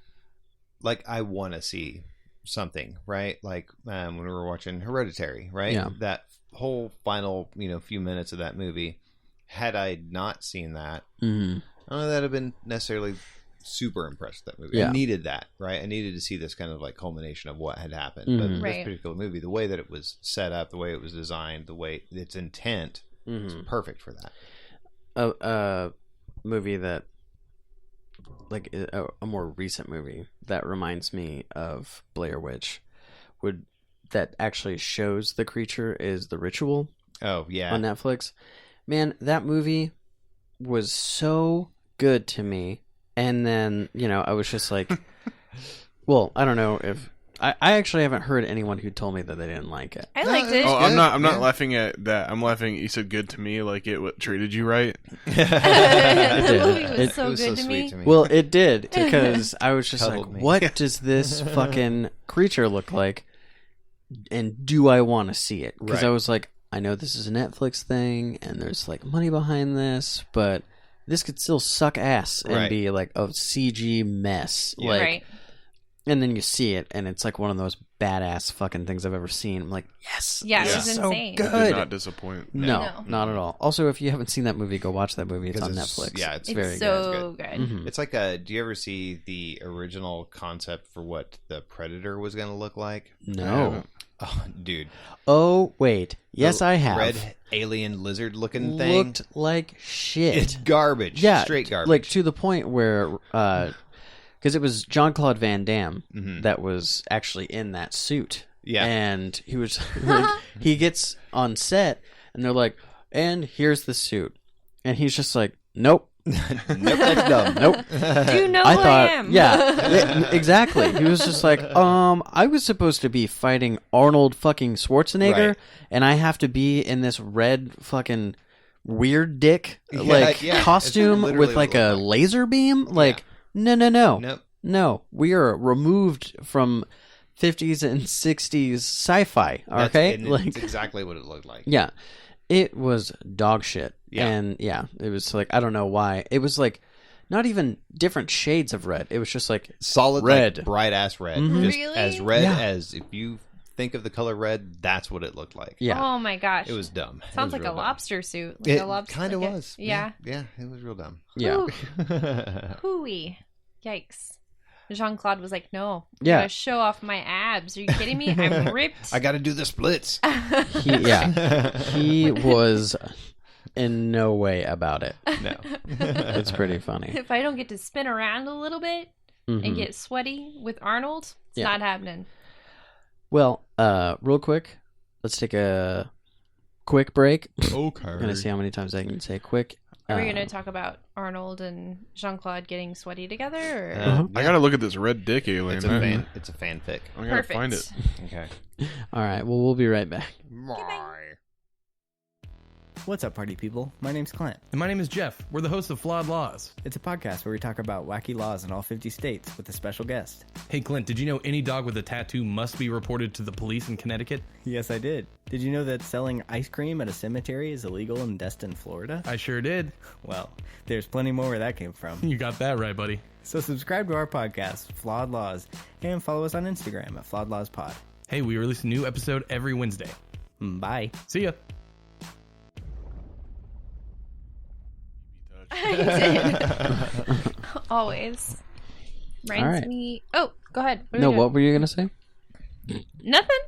like I want to see something, right? Like when we were watching Hereditary, right? Yeah. That whole final, few minutes of that movie, had I not seen that, I don't know that I'd have been necessarily super impressed with that movie. I needed that, right? I needed to see this kind of like culmination of what had happened. But this particular movie, the way that it was set up, the way it was designed, the way its intent was perfect for that. A movie that, like a more recent movie that reminds me of Blair Witch, that actually shows the creature is The Ritual. Oh yeah, on Netflix. Man, that movie was so good to me. And then, I was just like, well, I don't know if I actually haven't heard anyone who told me that they didn't like it. I liked it. Oh, I'm not laughing at that. I'm laughing. You said good to me, like it treated you right. The movie was so good to me. Well, it did, because I was just like, what does this fucking creature look like? And do I want to see it? Because I was like, I know this is a Netflix thing, and there's like money behind this, but this could still suck ass and be like a CG mess. Yeah. Like, and then you see it, and it's like one of those badass fucking things I've ever seen. I'm like, yes. Yeah, it was insane. So good. It did not disappoint. No, not at all. Also, if you haven't seen that movie, go watch that movie. It's on Netflix. Yeah, it's very so good. Mm-hmm. It's like do you ever see the original concept for what the Predator was going to look like? No. Oh, dude. Oh, wait. Yes, I have. Red alien lizard looking thing. Looked like shit. It's garbage. Yeah. Straight garbage. Like to the point where, because it was Jean-Claude Van Damme that was actually in that suit. Yeah. And he was, like, he gets on set and they're like, and here's the suit. And he's just like, nope. Nope, that's dumb. Nope. Do you know who I am? Yeah, exactly. He was just like, I was supposed to be fighting Arnold fucking Schwarzenegger, and I have to be in this red fucking weird dick costume with like a laser beam. Like, no. We are removed from 50s and 60s sci-fi. Okay, it's exactly what it looked like. Yeah. It was dog shit. Yeah. And it was like, I don't know why. It was like not even different shades of red. It was just like solid red. Like, bright ass red. Mm-hmm. Just really? as red as if you think of the color red, that's what it looked like. Yeah. Oh my gosh. It was dumb. Sounds like a lobster suit. Like it lobster, kind of was. Yeah. Yeah, it was real dumb. Yeah. Hooey. Yikes. Jean-Claude was like, no, yeah, gotta show off my abs. Are you kidding me? I'm ripped. I gotta do the splits. He was in no way about it. No. It's pretty funny. If I don't get to spin around a little bit and get sweaty with Arnold, it's not happening. Well, real quick, let's take a quick break. Okay. I'm gonna see how many times I can say quick. Are we going to talk about Arnold and Jean-Claude getting sweaty together? Or? I gotta look at this red dick alien. It's a fanfic. I gotta find it. Okay. All right. Well, we'll be right back. What's up, party people? My name's Clint. And my name is Jeff. We're the hosts of Flawed Laws. It's a podcast where we talk about wacky laws in all 50 states with a special guest. Hey, Clint, did you know any dog with a tattoo must be reported to the police in Connecticut? Yes, I did. Did you know that selling ice cream at a cemetery is illegal in Destin, Florida? I sure did. Well, there's plenty more where that came from. You got that right, buddy. So subscribe to our podcast, Flawed Laws, and follow us on Instagram at Flawed Laws Pod. Hey, we release a new episode every Wednesday. Bye. See ya. I did. Always. Reminds All right. me. Oh, go ahead. No, what were you gonna say? Nothing.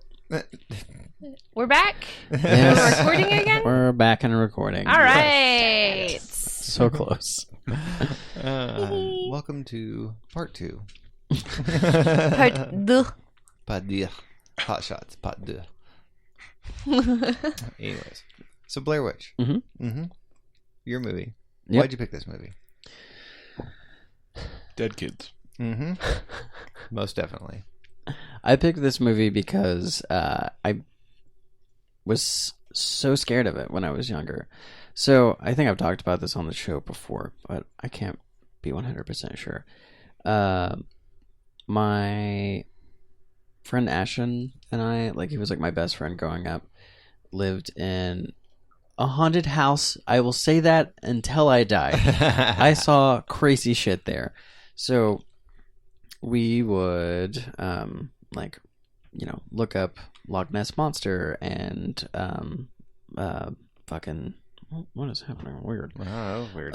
We're back. Yes. We're recording again. We're back and recording. All right. So close. Welcome to part 2. Part deux. Pas deux. Hot shots. Pas deux. Anyways, so Blair Witch. Your movie. Yep. Why'd you pick this movie? Dead kids. Most definitely. I picked this movie because I was so scared of it when I was younger. So I think I've talked about this on the show before, but I can't be 100% sure. My friend Ashton and I, like, he was like my best friend growing up, lived in a haunted house. I will say that until I die. I saw crazy shit there. So we would look up Loch Ness Monster and fucking what is happening? Weird. Oh, that was weird.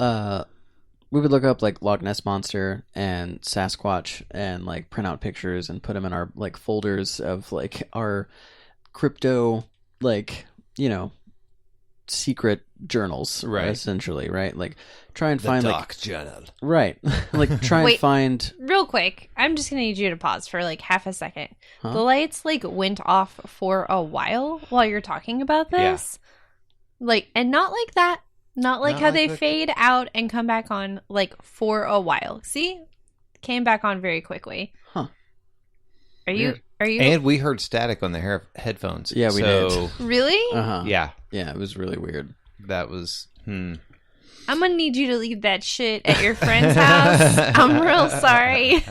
We would look up like Loch Ness Monster and Sasquatch and like print out pictures and put them in our like folders of like our crypto, like, you know, secret journals, Right. Essentially, right? Like try and find Dark Journal. right, like try and find. Real quick, I'm just gonna need you to pause for like half a second. Huh? The lights like went off for a while while you're talking about this. Like, and not like that. Not like Not how like they that. fade out and come back on like for a while. See? Came back on very quickly. Huh. Are you Weird. And we heard static on the headphones. Yeah, we did. really? Yeah, Yeah, it was really weird. that was. I'm gonna need you to leave that shit at your friend's house. I'm real sorry.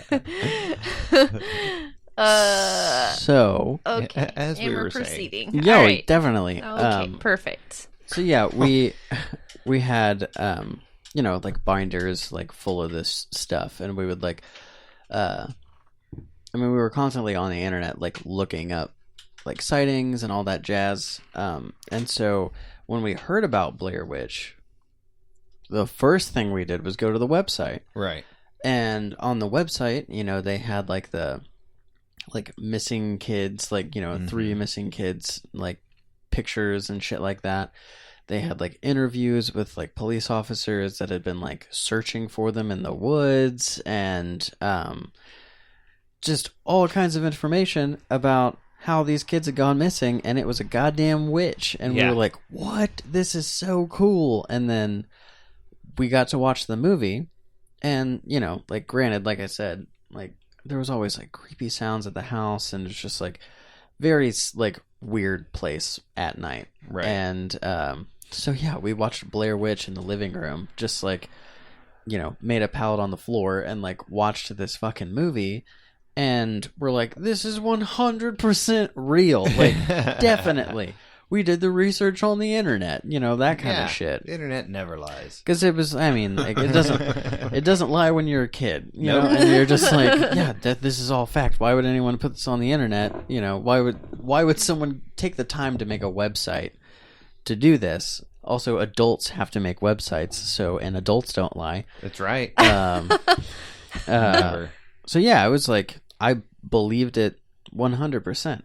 So Okay. As we and were we're saying. proceeding. yeah, All right. definitely. Okay, perfect. So yeah, we had you know, like binders like full of this stuff, and we would like I mean, we were constantly on the internet like looking up like sightings and all that jazz. And so when we heard about Blair Witch, the first thing we did was go to the website. Right. And on the website, you know, they had like the like missing kids, like, you know, 3 missing kids, like pictures and shit like that. They had like interviews with like police officers that had been like searching for them in the woods, and just all kinds of information about how these kids had gone missing, and it was a goddamn witch. And we Yeah. were like, what? This is so cool. And then we got to watch the movie, and, you know, like, granted, like I said, like, there was always like creepy sounds at the house, and it's just like very like weird place at night. Right. And so yeah, we watched Blair Witch in the living room, just like, you know, made a pallet on the floor and like watched this fucking movie, and we're like, this is 100% real. Like, definitely. We did the research on the internet, you know, that kind of shit. The internet never lies. Because it was, I mean, like, it doesn't lie when you're a kid, you know, Nope. and you're just like, yeah, this is all fact. Why would anyone put this on the internet? You know, why would someone take the time to make a website to do this? Also, adults have to make websites, and adults don't lie. That's right. Never. So yeah, I was like, I believed it 100%.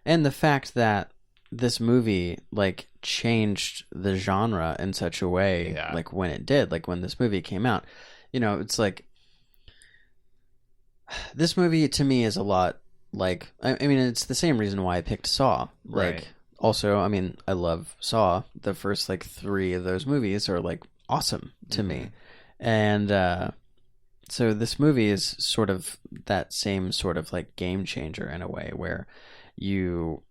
And the fact that this movie like changed the genre in such a way, like when it did, like when this movie came out. You know, it's like this movie to me is a lot like I mean, it's the same reason why I picked Saw. Like, Right. also, I mean, I love Saw. The first like 3 of those movies are like awesome to me, and so this movie is sort of that same sort of like game changer in a way, where you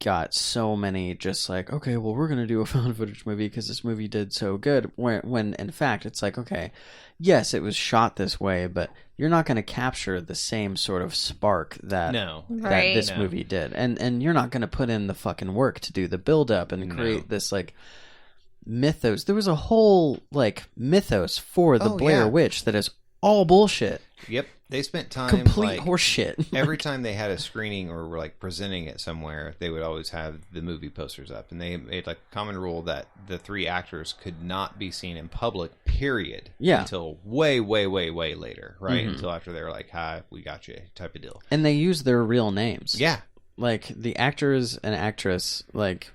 got so many just like, okay, well, we're gonna do a found footage movie because this movie did so good, when in fact it's like, okay, yes, it was shot this way, but you're not going to capture the same sort of spark that Right. this movie did, and you're not going to put in the fucking work to do the build up and create this like mythos. There was a whole like mythos for the Blair Witch that is all bullshit. Yep, they spent time Complete like, horseshit. every time they had a screening or were like presenting it somewhere, they would always have the movie posters up, and they made like a common rule that the 3 actors could not be seen in public, period, until way later, right? Until after they were like, "Hi, we got you," type of deal. And they use their real names. Yeah, like the actors and actress, like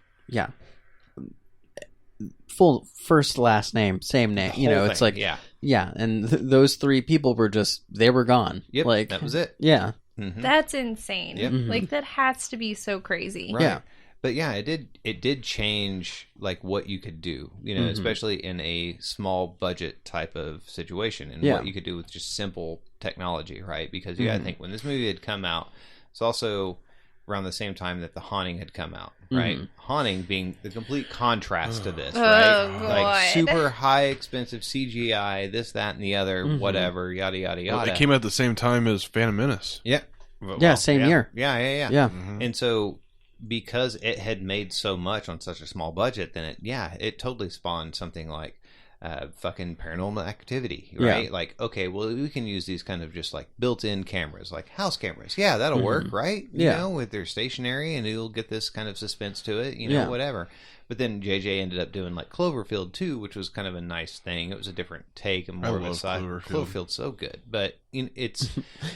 full first last name, same name. You know, it's like and those 3 people were just they were gone. Yep, like that was it. Yeah, That's insane. Yep. Like that has to be so crazy. Right. Yeah. But yeah, it did change like what you could do, you know, especially in a small budget type of situation, and what you could do with just simple technology, right? Because you got to think, when this movie had come out, it's also around the same time that The Haunting had come out, right? Haunting being the complete contrast to this, right? Like God. super high expensive CGI, this, that, and the other, whatever, yada yada Well, yada. it came out at the same time as Phantom Menace. Yeah. Same year. Yeah. Yeah. And so because it had made so much on such a small budget, then it totally spawned something like fucking Paranormal Activity, right? Yeah. Like, okay, well, we can use these kind of just like built-in cameras, like house cameras. Yeah, that'll work, right? You know, with their stationary, and it'll get this kind of suspense to it, you know, whatever. But then JJ ended up doing like Cloverfield 2, which was kind of a nice thing. It was a different take and more of a side. Cloverfield's so good, but it's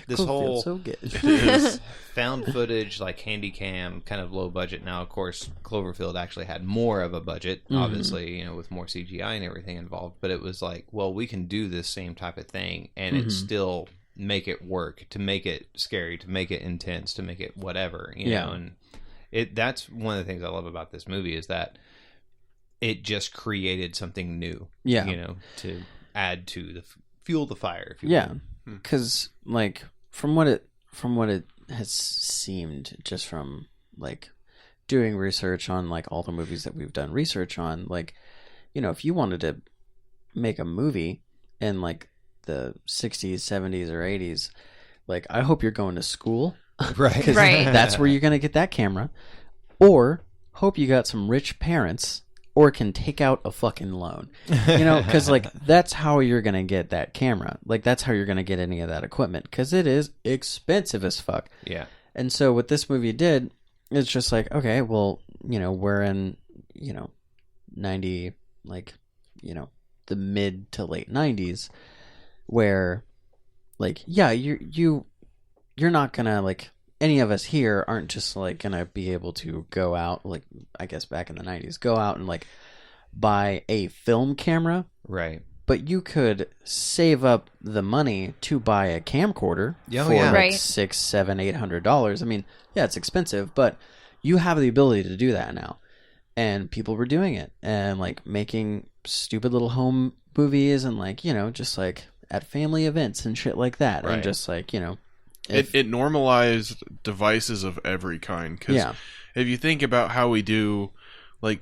this whole so good. this found footage, like handy cam, kind of low budget. Now, of course, Cloverfield actually had more of a budget, obviously, you know, with more CGI and everything involved. But it was like, well, we can do this same type of thing, and it still make it work, to make it scary, to make it intense, to make it whatever, you know. And that's one of the things I love about this movie, is that it just created something new, you know, to add to the fuel the fire, if you will. Because like from what it has seemed, just from like doing research on like all the movies that we've done research on, like, you know, if you wanted to make a movie in like the 60s, 70s, or 80s, like, I hope you're going to school. Right. Because Right. that's where you're going to get that camera. Or hope you got some rich parents, or can take out a fucking loan. You know, because like that's how you're going to get that camera. Like that's how you're going to get any of that equipment, because it is expensive as fuck. Yeah. And so what this movie did, it's just like, okay, well, you know, we're in, you know, 90, like, you know, the mid to late 90s, where like, yeah, you're not gonna, like, any of us here aren't just like gonna be able to go out, like, I guess back in the 90s, go out and like buy a film camera, Right. but you could save up the money to buy a camcorder for like Right. $600, $700, $800. I mean, yeah, it's expensive, but you have the ability to do that now. And people were doing it and like making stupid little home movies, and like, you know, just like at family events and shit like that. Right. And just like, you know, It normalized devices of every kind. Because if you think about how we do, like,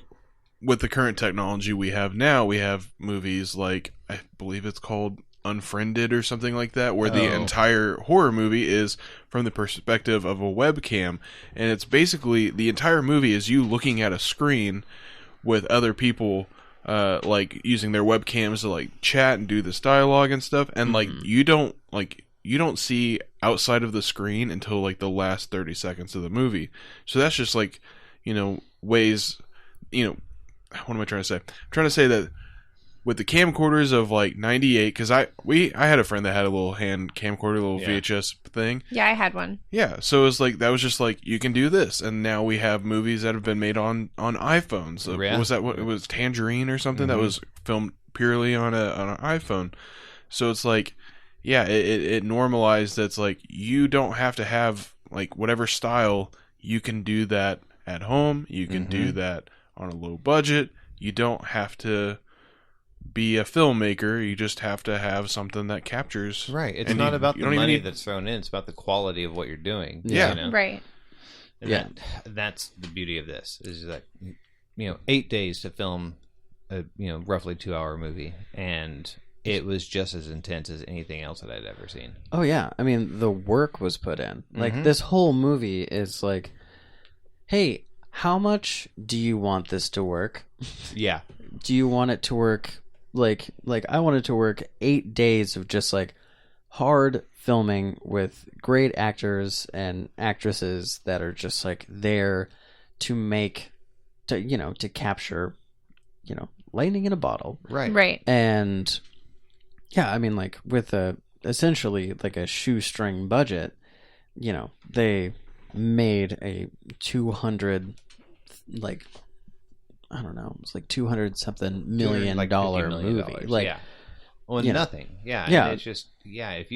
with the current technology we have now, we have movies like, I believe it's called Unfriended or something like that, where the entire horror movie is from the perspective of a webcam, and it's basically the entire movie is you looking at a screen with other people, like using their webcams to like chat and do this dialogue and stuff, and like you don't see outside of the screen until like the last 30 seconds of the movie. So that's just like, you know, ways, you know, what am I trying to say? I'm trying to say that with the camcorders of like 98, because I had a friend that had a little hand camcorder, little VHS thing. Yeah, I had one. Yeah, so it was like, that was just like, you can do this, and now we have movies that have been made on iPhones. Was that what it was, Tangerine or something that was filmed purely on an iPhone? So it's like, yeah, it normalized that's like, you don't have to have like whatever style, you can do that at home, you can do that on a low budget, you don't have to be a filmmaker, you just have to have something that captures. Right. It's not about the money that's thrown in, it's about the quality of what you're doing. Yeah. You know? Right. And that's the beauty of this, is that, 8 days to film a, roughly 2-hour movie, and it was just as intense as anything else that I'd ever seen. Oh yeah, I mean, the work was put in. Like, this whole movie is like, hey, how much do you want this to work? Yeah. Do you want it to work like I wanted to work 8 days of just like hard filming with great actors and actresses that are just like there to capture, lightning in a bottle. Right. Right. And yeah, I mean, like, with essentially like a shoestring budget, they made a 200, like, I don't know, it was like 200 something million like dollar $50 million. movie. Like, yeah. Well, nothing. Yeah. Yeah. And it's just, if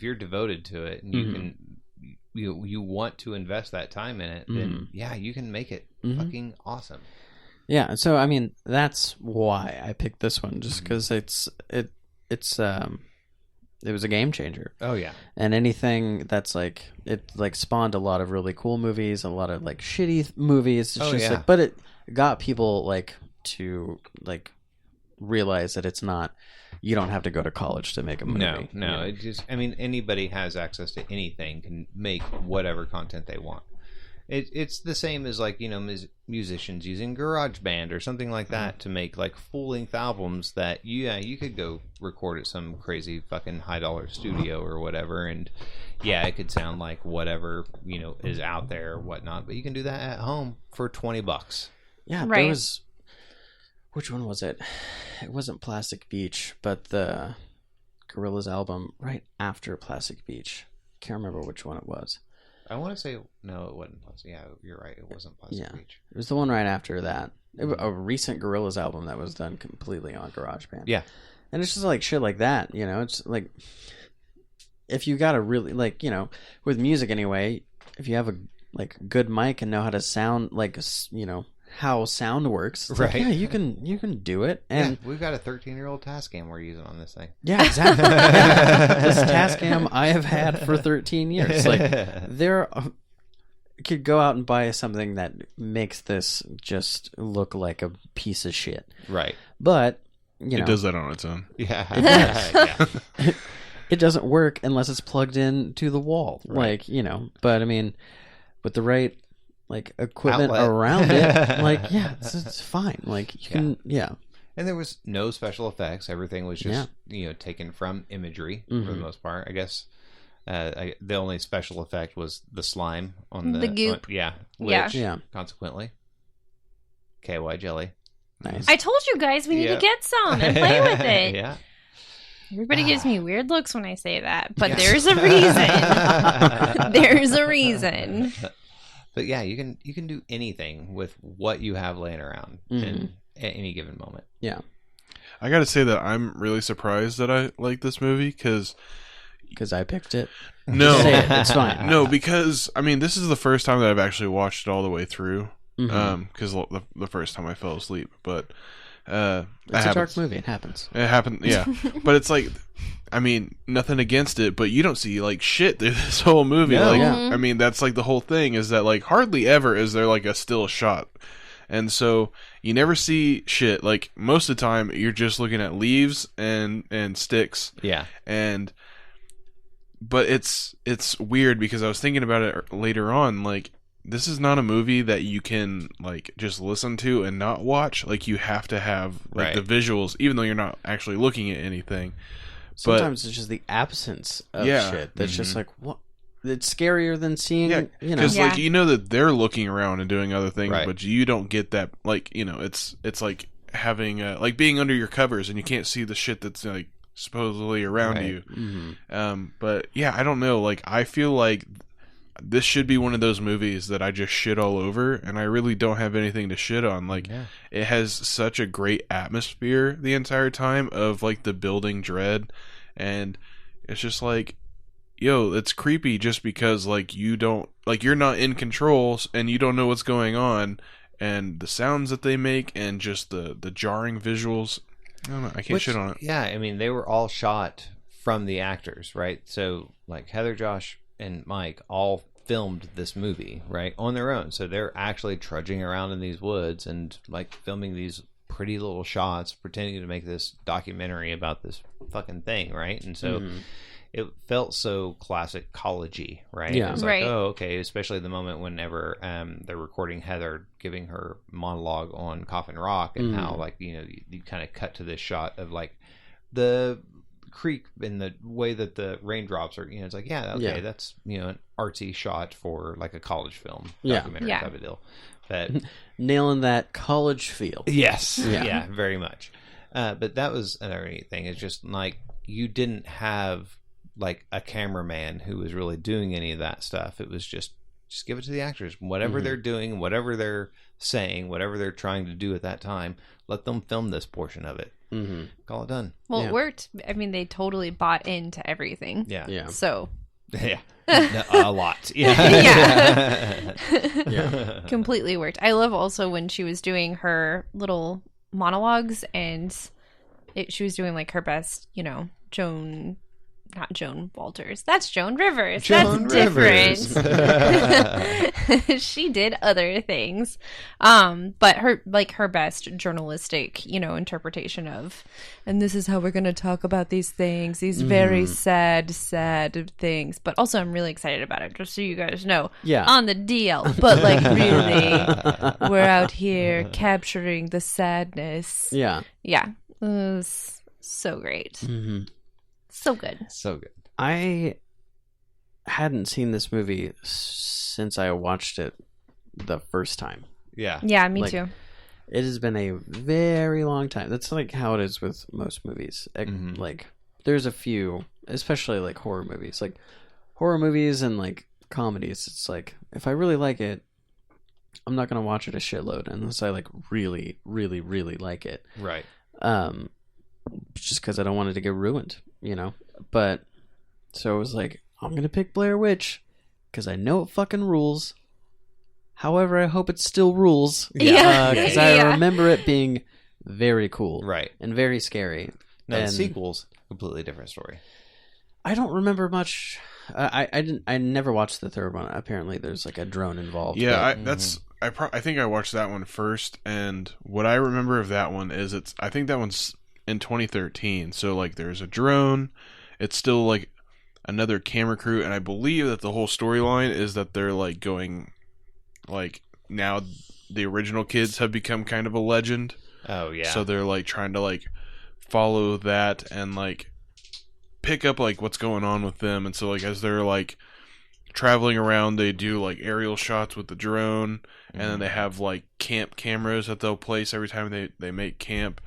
you're devoted to it and you can, you want to invest that time in it, then you can make it fucking awesome. Yeah. So, I mean, that's why I picked this one, just because it was a game changer. Oh yeah. And anything that's like, it like spawned a lot of really cool movies, a lot of like shitty movies. It's just like, but it got people like to like realize that it's not, you don't have to go to college to make a movie. No. It just, I mean, anybody has access to anything, can make whatever content they want. It's the same as like, musicians using GarageBand or something like that to make like full-length albums that you could go record at some crazy fucking high-dollar studio or whatever, and it could sound like whatever is out there or whatnot, but you can do that at home for $20. Yeah, right. There was, which one was it? It wasn't Plastic Beach, but the Gorillaz album right after Plastic Beach. Can't remember which one it was. I want to say no, it wasn't Plastic. Yeah, you're right. It wasn't Plastic Beach. It was the one right after that. It was a recent Gorillaz album that was done completely on GarageBand. Yeah, and it's just like shit like that. It's like, if you got a really like with music anyway, if you have a like good mic and know how to sound like how sound works, it's right? Like, yeah, you can do it. And we've got a 13-year-old Tascam we're using on this thing. Yeah, exactly. This Tascam I have had for 13 years. Like, could go out and buy something that makes this just look like a piece of shit. Right. But it does that on its own. Yeah. It doesn't work unless it's plugged in to the wall. Right. Like, but I mean, with the right like equipment outlet around it, like, it's fine. Like, you can, And there was no special effects. Everything was just taken from imagery for the most part. I guess the only special effect was the slime on the goop. Which consequently, KY jelly. Nice. I told you guys we need to get some and play with it. Yeah. Everybody gives me weird looks when I say that, but there's a reason. There's a reason. But yeah, you can do anything with what you have laying around at any given moment. Yeah. I gotta say that I'm really surprised that I like this movie, because I picked it. No. Say it, it's fine. No, because, I mean, this is the first time that I've actually watched it all the way through, because the first time I fell asleep, but it's a dark movie. It happens. It happened, yeah. But it's like, I mean, nothing against it, but you don't see like shit through this whole movie. No. Like, Yeah. I mean, that's like the whole thing, is that like hardly ever is there like a still shot, and so you never see shit. Like, most of the time, you're just looking at leaves and sticks. Yeah. But it's weird, because I was thinking about it later on, like, this is not a movie that you can like just listen to and not watch. Like, you have to have like the visuals, even though you're not actually looking at anything. Sometimes it's just the absence of shit that's just like, what? It's scarier than seeing, because like, that they're looking around and doing other things, right. but you don't get that. Like, it's like having like being under your covers and you can't see the shit that's like supposedly around Right. you. Mm-hmm. But yeah, I don't know. Like I feel like this should be one of those movies that I just shit all over, and I really don't have anything to shit on. Like, it has such a great atmosphere the entire time of like the building dread, and it's just like, yo, it's creepy just because like you're not in control and you don't know what's going on, and the sounds that they make and just the jarring visuals. I don't know. I can't shit on it. Yeah, I mean, they were all shot from the actors, right? So, like, Heather, Josh, and Mike all filmed this movie, right, on their own. So they're actually trudging around in these woods and, like, filming these pretty little shots, pretending to make this documentary about this fucking thing, right? And so it felt so classic college-y, right? Yeah. It was like, Right. oh, okay, especially the moment whenever they're recording Heather giving her monologue on Coffin Rock and how, like, you kind of cut to this shot of, like, the creek and the way that the raindrops are, it's like, okay, that's, an artsy shot for, like, a college film documentary type of deal. But nailing that college feel. yes, Yeah. very much. But that was another neat thing. It's just, like, you didn't have, like, a cameraman who was really doing any of that stuff. It was just give it to the actors. Whatever they're doing, whatever they're saying, whatever they're trying to do at that time, let them film this portion of it. Call it done. Well, it worked. I mean, they totally bought into everything. Yeah. So. Yeah. A lot. Yeah. Completely worked. I love also when she was doing her little monologues and she was doing, like, her best, not Joan Walters. That's Joan Rivers. Joan That's different. She did other things. But her best journalistic, interpretation of, and this is how we're going to talk about these things, these very sad things. But also I'm really excited about it, just so you guys know. Yeah. On the DL. But, like, really, we're out here capturing the sadness. Yeah. Yeah. It was so great. So good. So good. I hadn't seen this movie since I watched it the first time. Yeah. Yeah, me Like, too. It has been a very long time. That's like how it is with most movies. Like, there's a few, especially like horror movies. Like, horror movies and like comedies, it's like, if I really like it, I'm not going to watch it a shitload unless I like really, really, really like it. Right. Just because I don't want it to get ruined, But, so it was like, I'm going to pick Blair Witch because I know it fucking rules. However, I hope it still rules. Yeah. Because I remember it being very cool. Right. And very scary. No, and the sequel's a completely different story. I don't remember much. I never watched the third one. Apparently, there's like a drone involved. Yeah, but- I think I watched that one first, and what I remember of that one is I think that one's in 2013. So like, there's a drone. It's still like another camera crew, and I believe that the whole storyline is that they're like going, like, now the original kids have become kind of a legend. Oh yeah. So they're like trying to like follow that and like pick up like what's going on with them, and so like as they're like traveling around, they do like aerial shots with the drone, and then they have like camp cameras that they'll place every time they make camp.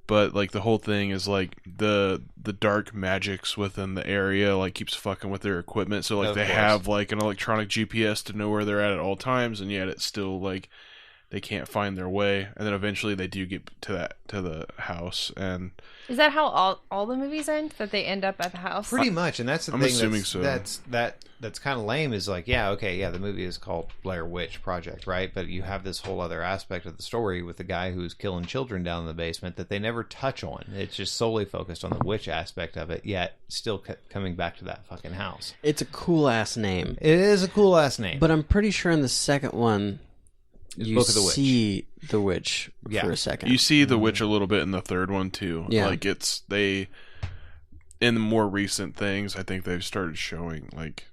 But like the whole thing is like the dark magics within the area like keeps fucking with their equipment, so like Of they course. have like an electronic GPS to know where they're at all times, and yet it's still like they can't find their way, and then eventually they do get to the house. And Is that how all the movies end? That they end up at the house? Pretty much, and that's the I'm thing. assuming that's, so. That's kind of lame. Is like, the movie is called Blair Witch Project, right? But you have this whole other aspect of the story with the guy who's killing children down in the basement that they never touch on. It's just solely focused on the witch aspect of it, yet still coming back to that fucking house. It's a cool ass name. It is a cool ass name, But I'm pretty sure in the second one, you Book of the Witch. see the witch for a second. you see the witch a little bit in the third one too. Yeah. Like in the more recent things, I think they've started showing like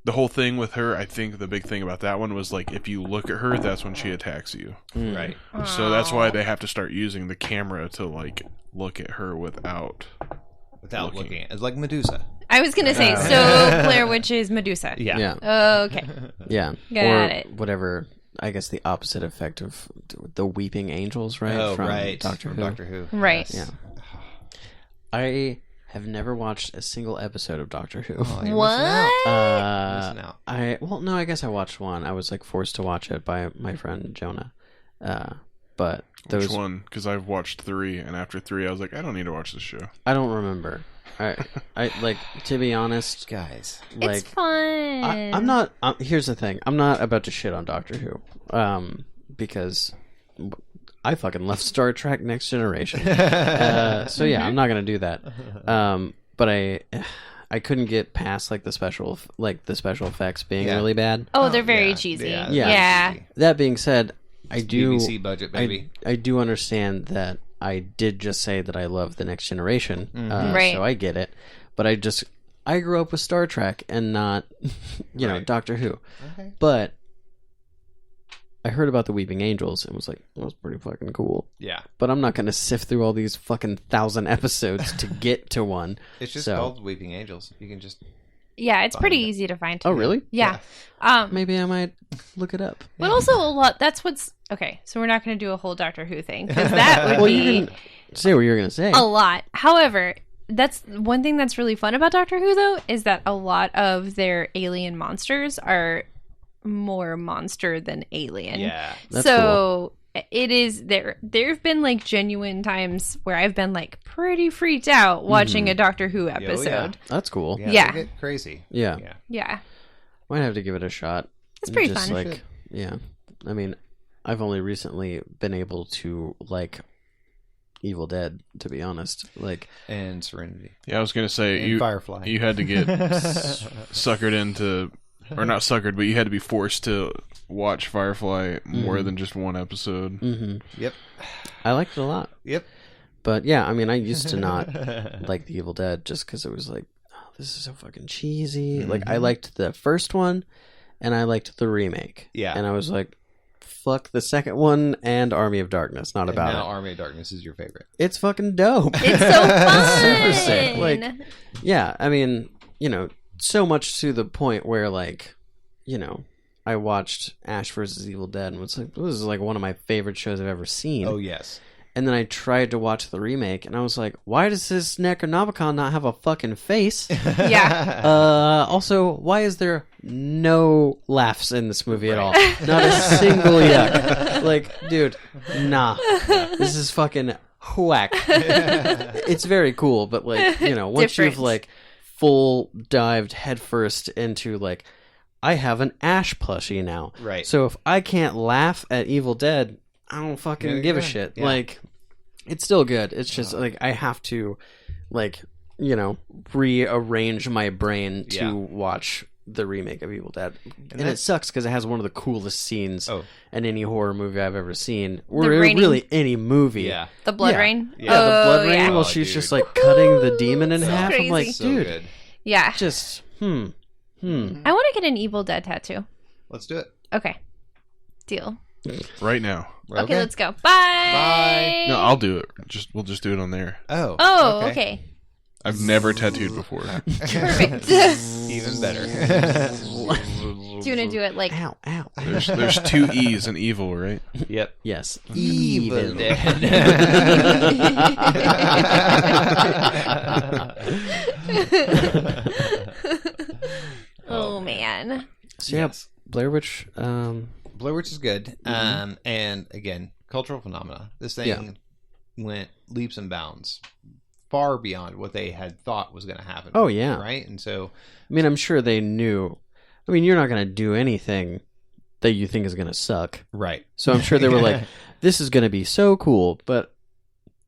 the whole thing with her. I think the big thing about that one was like, if you look at her, that's when she attacks you. right? So that's why they have to start using the camera to like look at her without Looking at it. It's like Medusa. I was going to say, so Blair Witch is Medusa. Yeah. Yeah. Oh, okay. Yeah. Got or it. whatever I guess the opposite effect of the Weeping Angels, right? Oh, From right. Doctor From Who. Doctor Who. Right. Yeah. I have never watched a single episode of Doctor Who. Oh, you're What? missing out. I guess I watched one. I was like forced to watch it by my friend Jonah. But those Which one? Because I've watched 3, and after 3, I was like, I don't need to watch this show. I don't remember. I like, to be honest, Guys. like It's fun. I'm not. Here's the thing. I'm not about to shit on Doctor Who, because I fucking love Star Trek Next Generation. So yeah, I'm not gonna do that. But I couldn't get past like the special effects being Yeah. really bad. Oh, they're very Yeah. cheesy. Yeah. Yeah. That being said, I do BBC budget, baby. I do understand that I did just say that I love the Next Generation, Right. so I get it. But I grew up with Star Trek and not, know, Right. Doctor Who. Okay. But I heard about the Weeping Angels and was like, that was pretty fucking cool. Yeah. But I'm not going to sift through all these fucking 1,000 episodes to get to one. It's just So- called Weeping Angels. You can just... Yeah, it's pretty Find it. easy to find. Oh, really? Yeah. Maybe I might look it up. But also a lot. That's what's okay. So we're not going to do a whole Doctor Who thing because that would Well, be you can say what you're going to say. a lot. However, that's one thing that's really fun about Doctor Who, though, is that a lot of their alien monsters are more monster than alien. Yeah. That's So it is there. There've been like genuine times where I've been like pretty freaked out watching a Doctor Who episode. That's cool. Yeah. Yeah. They get crazy. Yeah. Yeah. Yeah. Might have to give it a shot. It's pretty Just fun. like, yeah. I mean, I've only recently been able to like Evil Dead, to be honest. Like, And Serenity. Yeah, I was gonna say And you Firefly. you had to get suckered into, or not suckered, but you had to be forced to watch Firefly more than just one episode. Yep. I liked it a lot. Yep. But yeah, I mean, I used to not like the Evil Dead just because it was like, oh, this is so fucking cheesy. Like, I liked the first one, and I liked the remake. Yeah. And I was like, fuck the second one and Army of Darkness. Not And about now it. Army of Darkness is your favorite. It's fucking dope. It's so fun. Super sick. Like, yeah, I mean, so much to the point where, like, I watched Ash vs. Evil Dead and was like, this is like one of my favorite shows I've ever seen. Oh, yes. And then I tried to watch the remake, and I was like, why does this Necronomicon not have a fucking face? Yeah. Also, why is there no laughs in this movie at all? Not a single yuck. Like, dude, nah. This is fucking whack. It's very cool, but, like, once Different. you've, like, full dived headfirst into, like, I have an Ash plushie now. Right. So if I can't laugh at Evil Dead, I don't fucking Yeah, give a yeah. shit. Yeah. Like, it's still good. It's just like I have to, like, rearrange my brain to Yeah. watch the remake of Evil Dead, and it sucks because it has one of the coolest scenes in any horror movie I've ever seen, or raining. really any movie. Yeah. The blood Yeah. rain. Yeah, the Oh, blood rain. yeah. While Oh, she's dude. just like cutting the demon in So half. I'm like, crazy. So dude, good. Yeah. just I want to get an Evil Dead tattoo. Let's do it. Okay. Deal. Right now. Okay, let's go. Bye. Bye. No, I'll do it. We'll just do it on there. Oh. Oh, okay. I've never tattooed before. Perfect. Even better. Do you want to do it like ow, ow. There's 2 E's in evil, right? Yep. Yes, Evil Oh man. So yeah, Blair Witch. Blair Witch is good. And again, cultural phenomena. This thing went leaps and bounds, far beyond what they had thought was going to happen. Oh, yeah. Right? And so... I mean, I'm sure they knew. I mean, you're not going to do anything that you think is going to suck. Right. So I'm sure they were like, this is going to be so cool, but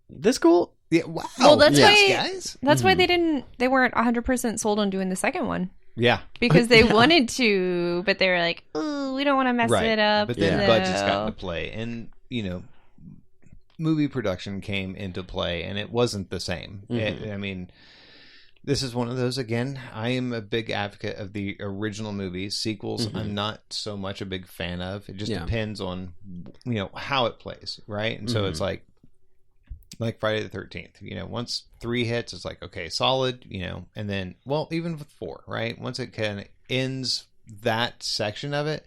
this cool? Yeah, wow. Well, that's Yes, why- guys. That's why they weren't 100% sold on doing the second one. Yeah. Because they wanted to, but they were like, "Ooh, we don't want to mess Right. it up." But then Yeah. budgets got into play. And, movie production came into play, and it wasn't the same. I mean... This is one of those, again, I am a big advocate of the original movies. Sequels, I'm not so much a big fan of. It just depends on, how it plays, right? And so it's like Friday the 13th. Once 3 hits, it's like, okay, solid, and then, well, even with 4, right? Once it kind of ends that section of it,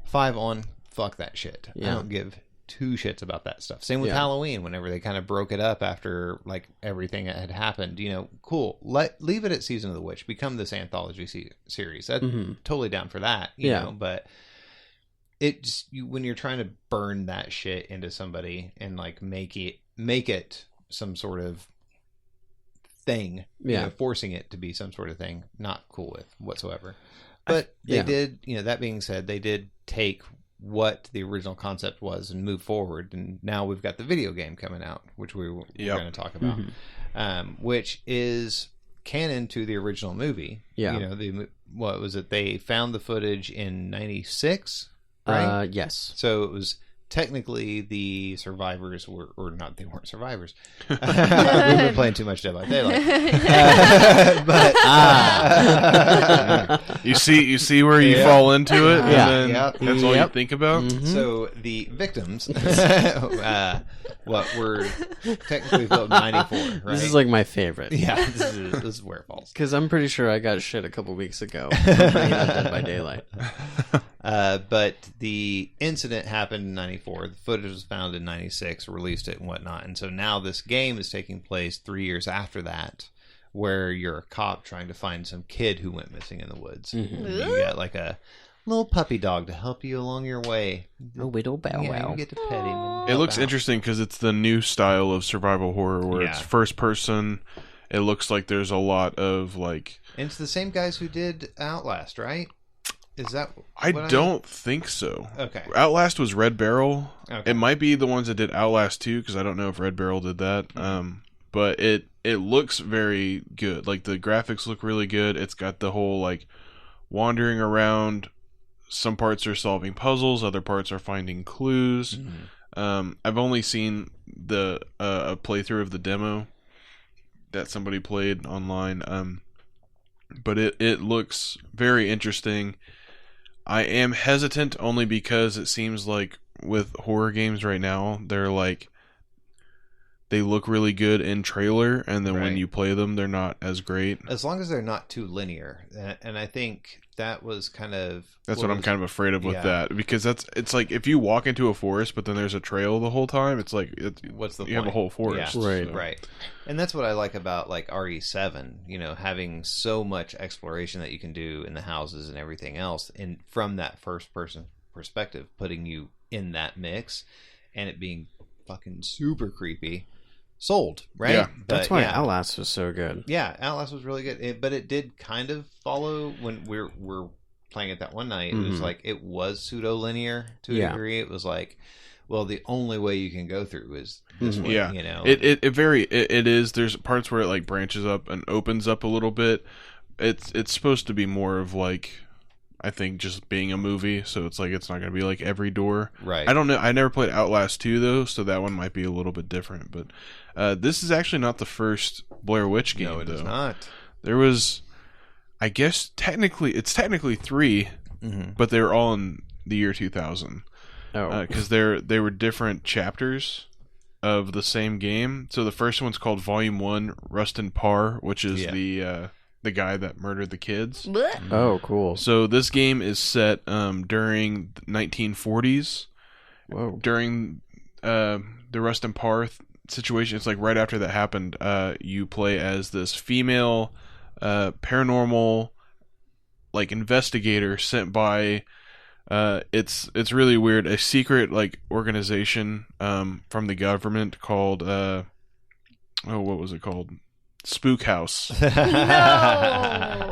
5 on, fuck that shit. Yeah. I don't give two shits about that stuff. Same with Yeah. Halloween. Whenever they kind of broke it up after like everything that had happened, cool. Leave it at Season of the Witch. Become this anthology series. That's totally down for that. You know, but it just when you're trying to burn that shit into somebody and like make it some sort of thing, forcing it to be some sort of thing, not cool with whatsoever. But they did, that being said, they did take what the original concept was and move forward, and now we've got the video game coming out, which we're going to talk about, which is canon to the original movie. What was it? They found the footage in 96, right? Yes. So it was technically the survivors or not, they weren't survivors. We've been playing too much Dead by Daylight. You see where you fall into it, and then that's all you think about. So the victims, what were technically filmed in 94, right? This is like my favorite. Yeah, this is where it falls. Because I'm pretty sure I got shit a couple weeks ago from bringing up Dead by Daylight. But the incident happened in 94. The footage was found in 96, released it and whatnot. And so now this game is taking place 3 years after that, where you're a cop trying to find some kid who went missing in the woods. You got like a little puppy dog to help you along your way. A little bow wow. You get to pet him. And It looks interesting because it's the new style of survival horror where it's first person. It looks like there's a lot of like... And it's the same guys who did Outlast, right? Is that... I don't think so. Okay. Outlast was Red Barrel. Okay. It might be the ones that did Outlast 2 because I don't know if Red Barrel did that. But it looks very good. Like the graphics look really good. It's got the whole like wandering around. Some parts are solving puzzles. Other parts are finding clues. I've only seen the a playthrough of the demo that somebody played online. But it looks very interesting. I am hesitant only because it seems like with horror games right now, they look really good in trailer, and then when you play them, they're not as great. As long as they're not too linear, and I think that was kind of... That's what I'm kind of afraid of with that, because it's like if you walk into a forest, but then there's a trail the whole time. It's like what's the point? You have a whole forest, right? And that's what I like about like RE7. Having so much exploration that you can do in the houses and everything else, and from that first person perspective, putting you in that mix, and it being fucking super creepy. Sold, right? Yeah. That's why Outlast was so good. Yeah, Outlast was really good. But it did kind of follow when we're playing it that one night. It was like it was pseudo-linear to a degree. It was like, well, the only way you can go through is this way, It is. There's parts where it like branches up and opens up a little bit. It's supposed to be more of like, I think, just being a movie, so it's like it's not going to be like every door. Right. I don't know. I never played Outlast 2 though, so that one might be a little bit different. But this is actually not the first Blair Witch game. No, it though. is not. There was, I guess, technically 3, but they were all in the year 2000. Oh, because they were different chapters of the same game. So the first one's called Volume 1, Rust and Parr, which is the guy that murdered the kids. Oh, cool. So this game is set during the 1940s. Whoa. During the Rust and Parr situation, it's like right after that happened, you play as this female paranormal like investigator sent by it's really weird, a secret like organization from the government called what was it called? Spook House. No.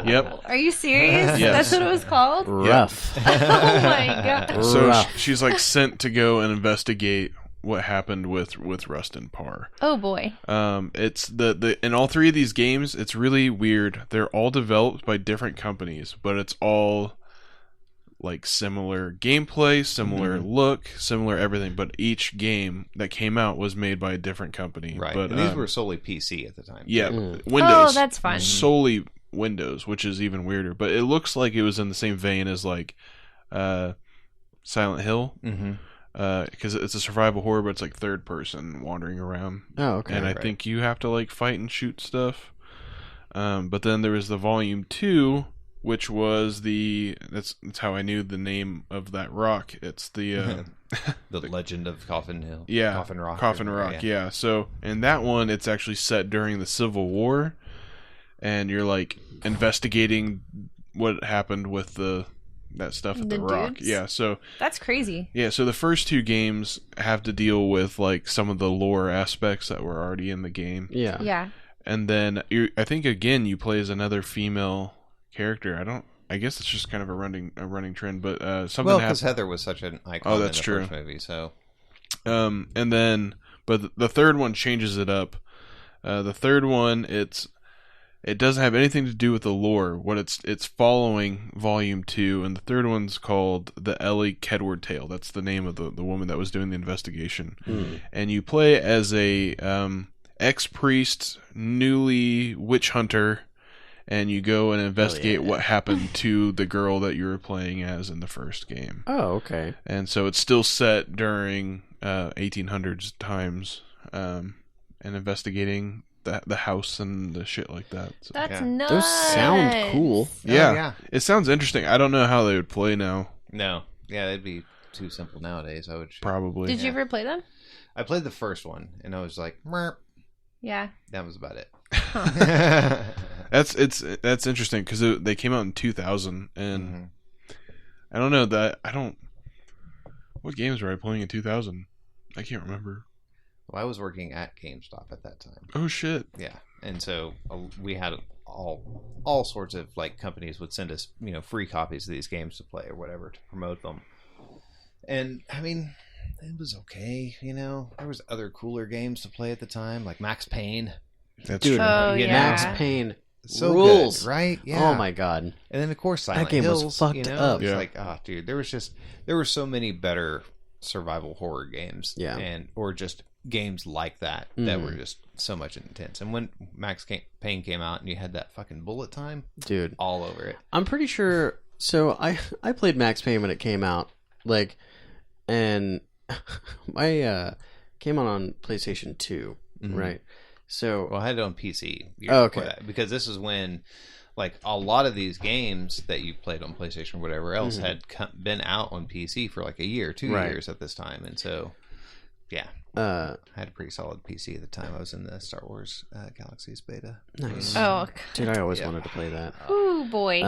Yep. Are you serious? Yes. That's what it was called? Rough. Oh my god. So Rough. she's like sent to go and investigate what happened with Rust and Parr. Oh boy. It's the in all three of these games, it's really weird. They're all developed by different companies, but it's all like similar gameplay, similar look, similar everything, but each game that came out was made by a different company. Right. But And these were solely PC at the time. yeah, too. Windows. Oh, that's fun. Solely Windows, which is even weirder. But it looks like it was in the same vein as like Silent Hill, because it's a survival horror, but it's like third person wandering around. Oh, okay. And I think you have to like fight and shoot stuff. But then there was the Volume 2, which was that's how I knew the name of that rock. It's the the Legend of Coffin Hill. Yeah, Coffin Rock. Coffin Rock. Yeah. So in that one, it's actually set during the Civil War, and you're like investigating what happened with that stuff at the rock. dudes? Yeah. So That's crazy. yeah. So the first 2 games have to deal with like some of the lore aspects that were already in the game. Yeah. Yeah. And then I think again you play as another female character. I guess it's just kind of a running trend, but something Well, happened. because Heather was such an icon that's in the true. first movie, so And then, but the third one changes it up. The third one, it doesn't have anything to do with the lore. What it's following Volume 2, and the third one's called the Ellie Kedward Tale. That's the name of the woman that was doing the investigation. And you play as a ex-priest, newly witch hunter, and you go and investigate what happened to the girl that you were playing as in the first game. Oh, okay. And so it's still set during 1800s times, and investigating the house and the shit like that. So, That's Yeah. nuts. Those sound cool. yeah, yeah. it sounds interesting. I don't know how they would play now. No. Yeah, it'd be too simple nowadays, I would Probably. Did you ever play them? I played the first one, and I was like, Merp. Yeah. That was about it. That's interesting because they came out in 2000, and I don't know what games were I playing in 2000? I can't remember. Well, I was working at GameStop at that time. Oh shit! Yeah, and so we had all sorts of like companies would send us free copies of these games to play or whatever to promote them. And I mean, it was okay. There was other cooler games to play at the time, like Max Payne. That's Dude, true. Oh, You know, yeah. Max Payne So rules. good, right? Yeah. Oh my god. And then of course Silent game was Hills, fucked up. It's Yeah. like, oh dude, there were so many better survival horror games. Yeah. Or just games like that that were just so much intense. And when Max Payne came out and you had that fucking bullet time Dude. all over it. I'm pretty sure. So I played Max Payne when it came out, and I came out on PlayStation 2, right? So Well, I had it on PC. Oh, before okay. that, because this is when, like, a lot of these games that you played on PlayStation or whatever else had been out on PC for like a year, 2 Right. years at this time, and so, yeah, uh, I had a pretty solid PC at the time. I was in the Star Wars Galaxy's beta. nice. Oh, Dude, I always Yeah. wanted to play that. oh boy.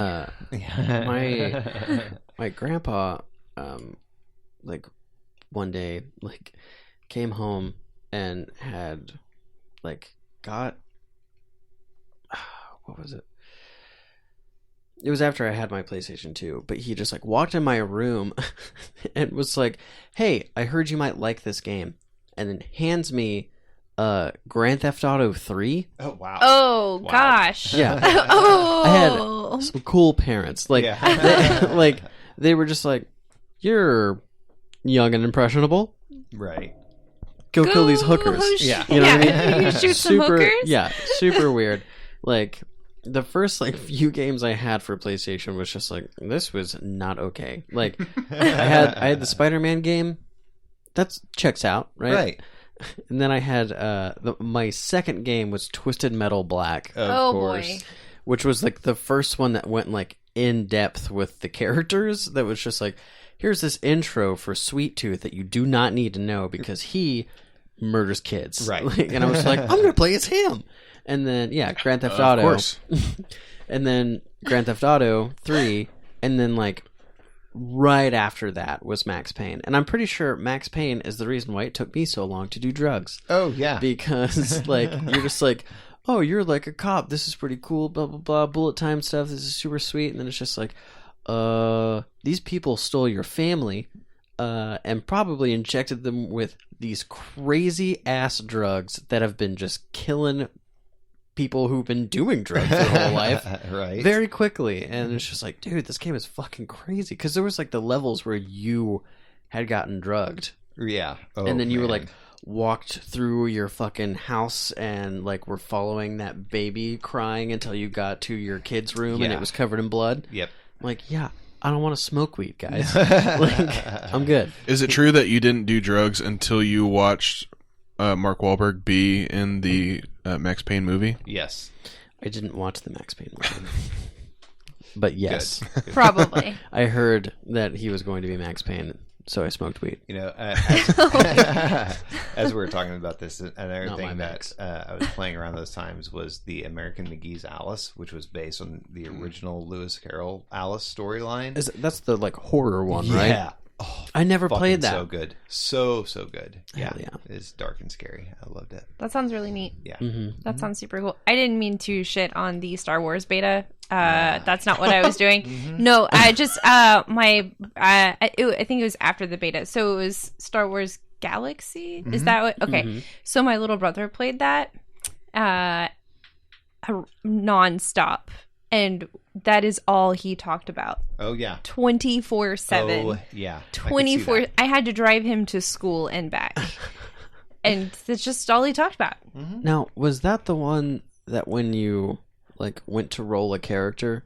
My grandpa, one day, came home and had, got, what was it? It was after I had my PlayStation 2, but he just, walked in my room and was like, hey, I heard you might like this game, and then hands me, Grand Theft Auto 3. Oh wow! Oh Wow. gosh. Yeah. Oh. Some cool parents. Yeah. They were just like, you're young and impressionable. Right. Go kill these hookers. Yeah. You know what I mean? You shoot some Super, hookers? yeah, super weird. The first few games I had for PlayStation was just this was not okay. I had the Spider-Man game. That checks out, right? Right. And then I had my second game was Twisted Metal Black. Of Oh, course. boy. Which was the first one that went in depth with the characters. That was just here's this intro for Sweet Tooth that you do not need to know because he murders kids. Right. And I was I'm gonna play as him. And then Grand Theft Auto. Of course. And then Grand Theft Auto 3, and then right after that was Max Payne. And I'm pretty sure Max Payne is the reason why it took me so long to do drugs. Oh yeah. Because you're just oh, you're a cop. This is pretty cool. Blah blah blah. Bullet time stuff. This is super sweet. And then it's just these people stole your family, and probably injected them with these crazy ass drugs that have been just killing people who've been doing drugs their whole life Right. very quickly. And it's just dude, this game is fucking crazy. Because there was the levels where you had gotten drugged, Yeah. Oh, and then you were man. walked through your fucking house and were following that baby crying until you got to your kid's room and Yeah. it was covered in blood. Yep. Yeah, I don't want to smoke weed, guys. I'm good. Is it true that you didn't do drugs until you watched Mark Wahlberg be in the Max Payne movie? Yes. I didn't watch the Max Payne movie. but yes. Good. Probably. I heard that he was going to be Max Payne, so I smoked weed. You know, as we were talking about this, another Not my thing Max. that I was playing around those times was the American McGee's Alice, which was based on the original Lewis Carroll Alice storyline. That's the like horror one, right? Yeah. Oh, I never fucking played that. So good. So good. Yeah. Hell yeah. It's dark and scary. I loved it. That sounds really neat. Yeah. That sounds super cool. I didn't mean to shit on the Star Wars beta. That's not what I was doing. No, I just I think it was after the beta. So it was Star Wars Galaxy. Is that what? Okay. So my little brother played that nonstop, and that is all he talked about. Oh, yeah. 24/7. Oh, yeah. 24. I had to drive him to school and back. And that's just all he talked about. Now, was that the one that when you like went to roll a character,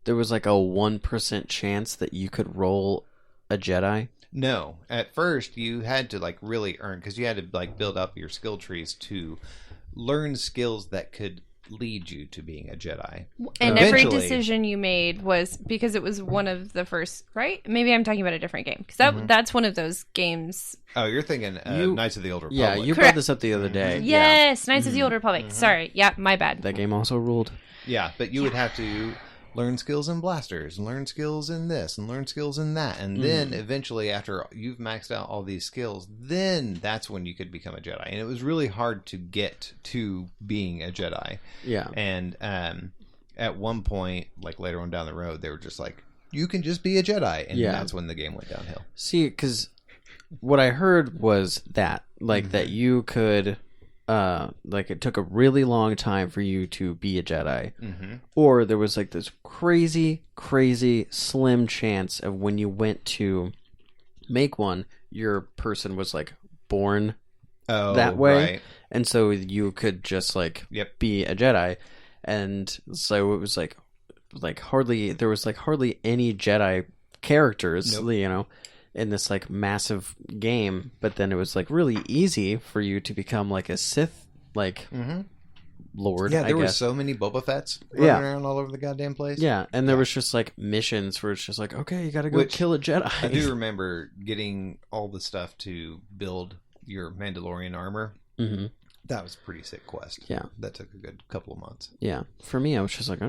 there was like a 1% chance that you could roll a Jedi? No. At first, you had to like really earn, because you had to like build up your skill trees to learn skills that could lead you to being a Jedi. And every Eventually- decision you made was because it was one of the first, right? Maybe I'm talking about a different game. Because that's one of those games. Oh, you're thinking Knights of the Old Republic. Yeah, you brought Correct. this up the other day. Yes, Knights of the Old Republic. Sorry. Yeah, my bad. That game also ruled. Yeah, but you would have to learn skills in blasters, and learn skills in this, and learn skills in that. And then eventually, after you've maxed out all these skills, then that's when you could become a Jedi. And it was really hard to get to being a Jedi. Yeah. And at one point, like later on down the road, they were just like, you can just be a Jedi. And Yeah. that's when the game went downhill. See, because what I heard was that, like, that you could, like, it took a really long time for you to be a Jedi. Or there was, like, this crazy, crazy slim chance of when you went to make one, your person was, like, born that way. Right. And so you could just, like, Yep. be a Jedi. And so it was, like hardly any Jedi characters, Nope. you know, in this like massive game, but then it was like really easy for you to become like a Sith like lord. Yeah, I there were guess. so many Boba Fetts running Yeah. around all over the goddamn place. Yeah, and there was just like missions where it's just like, okay, you got to go Which kill a Jedi. I do remember getting all the stuff to build your Mandalorian armor. hmm That was a pretty sick quest. Yeah. That took a good couple of months. Yeah, for me, I was just like,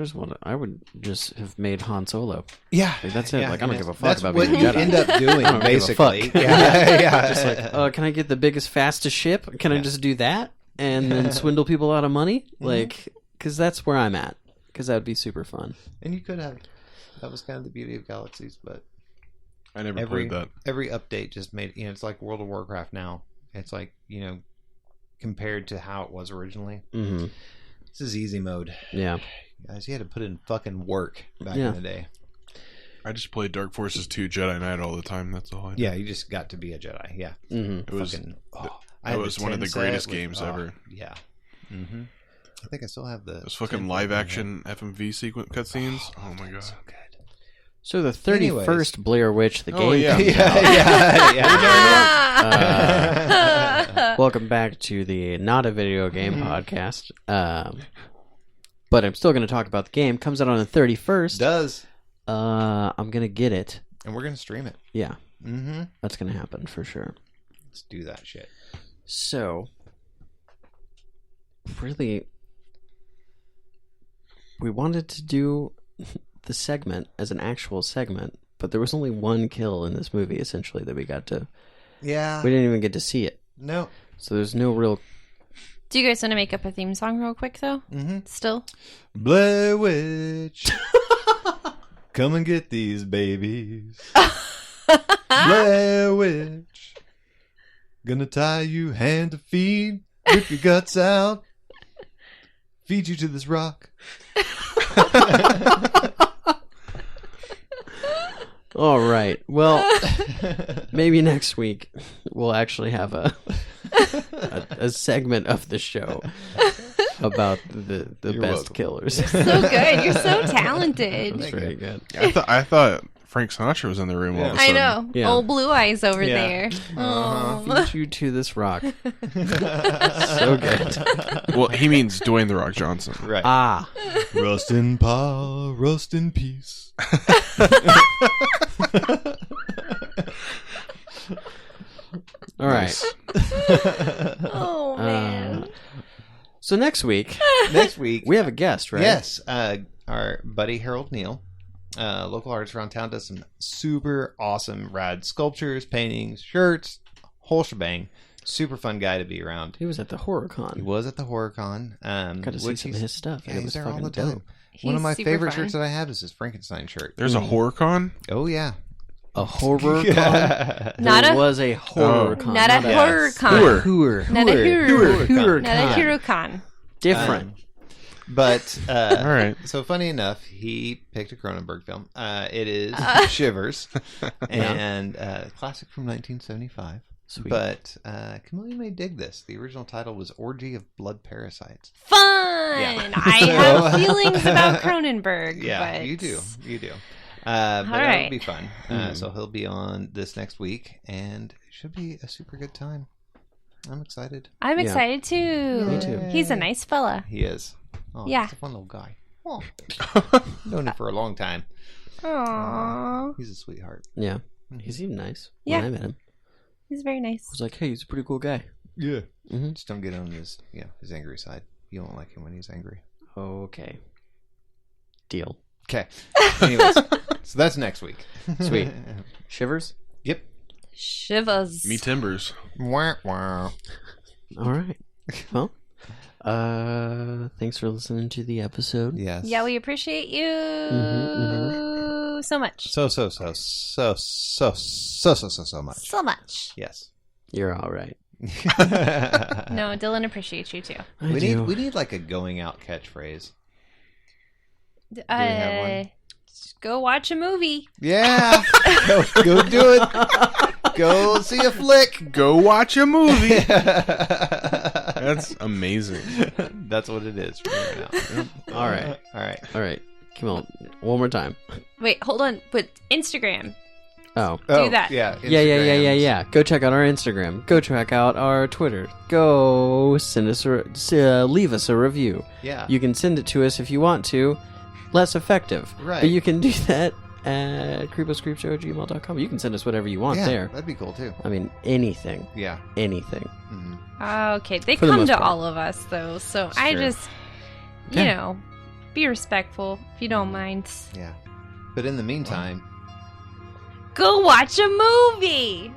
I would just have made Han Solo. Yeah. Like, that's it. Like, I don't give a fuck that's about what being you a Jedi. end up doing, I don't give a basically. fuck. Yeah. Just like, can I get the biggest, fastest ship? Can I just do that and then swindle people out of money? Like, because that's where I'm at. Because that would be super fun. And you could have. That was kind of the beauty of Galaxies, but I never played that. every update just made, it's like World of Warcraft now. It's like, compared to how it was originally. Mm-hmm. This is easy mode. Yeah. Guys, you had to put in fucking work back Yeah. in the day. I just played Dark Forces 2 Jedi Knight all the time. That's all I did. Yeah, you just got to be a Jedi. Yeah. Mm-hmm. It was Fucking, I that had was the one of 10 the greatest set with- games ever. Yeah. Mm-hmm. I think I still have the... Those fucking 10 live set. action FMV sequence cutscenes. Oh my god. So good. So the 31st Blair Witch, the Oh, game. yeah. comes out. yeah. Welcome back to the Not a Video Game podcast. But I'm still going to talk about the game. Comes out on the 31st. Does. I'm going to get it. And we're going to stream it. Yeah, Mm-hmm. that's going to happen for sure. Let's do that shit. So, really, we wanted to do the segment as an actual segment, but there was only one kill in this movie, essentially, that we got to... Yeah. We didn't even get to see it. No. So there's no real... Do you guys want to make up a theme song real quick, though? Mm-hmm. Still? Blair Witch. Come and get these babies. Blair Witch. Gonna tie you hand to feet. Rip your guts out. Feed you to this rock. All right. Well, maybe next week we'll actually have a segment of the show about the You're best welcome. killers. So good. You're so talented. That's very good. I thought Frank Sinatra was in the room all of a I sudden. know. Yeah. Old Blue Eyes over Yeah. there. Oh. Beat you to this rock. So good. Well, he means Dwayne The Rock Johnson. Right. Ah. Rust in power, rust in peace. All right. Oh, man. So next week Next week, we have a guest, right? yes, our buddy Harold Neal, local artist around town, does some super awesome, rad sculptures, paintings, shirts, whole shebang. Super fun guy to be around. He was at the Horror He Con. was at the HorrorCon. Got to see which some of he's- his stuff. Yeah, and it he's was there all fucking the time. dope. One of He's my super favorite fun. shirts that I have is his Frankenstein shirt. There's a horror con? Oh yeah. A horror con? Not There a- was a horror con. Not a horror Yes. con. Hooer. Not a hooer. Hooer Not a con. hero con. Different. But All right. so funny enough, he picked a Cronenberg film. It is Shivers, and classic from 1975. Sweet. But Camille, you may dig this. The original title was Orgy of Blood Parasites. Fun. Yeah. I have feelings about Cronenberg. Yeah, but... you do. But that'll right. be fun. So he'll be on this next week, and it should be a super good time. I'm excited. I'm Yeah. excited too. Me too. He's a nice fella. He is. Oh, Yeah. He's a fun little guy. Oh. Known him for a long time. Aww. He's a sweetheart. Yeah. He seemed nice Yeah. when I met him. He's very I nice. was like, hey, he's a pretty cool guy. Yeah. Mhm. Just don't get on his angry side. You won't like him when he's angry. Okay. Deal. Okay. Anyways, so that's next week. Sweet. Shivers? Yep. Shivers. Me timbers. Wah, wah. All right. Well, thanks for listening to the episode. Yes. Yeah, we appreciate you so much. So much. So much. Yes. You're all right. No, Dylan appreciates you too. I we do. need like a going out catchphrase. we have one? Go watch a movie. Yeah. go do it. Go see a flick. Go watch a movie. That's amazing. That's what it is from here on out. All right. All right. All right. Come on. One more time. Wait, hold on. But Instagram. Oh. Do that. Yeah. Yeah. Go check out our Instagram. Go check out our Twitter. Go send us leave us a review. Yeah. You can send it to us if you want to. Less effective. Right. But you can do that at creeposcreepshow@gmail.com. You can send us whatever you want yeah, there. that'd be cool too. I mean, anything. Yeah. Anything. Mm-hmm. Okay, they For the come most to part. all of us though, so I true. just, Okay. be respectful if you don't mind. Yeah. But in the meantime, Go watch a movie.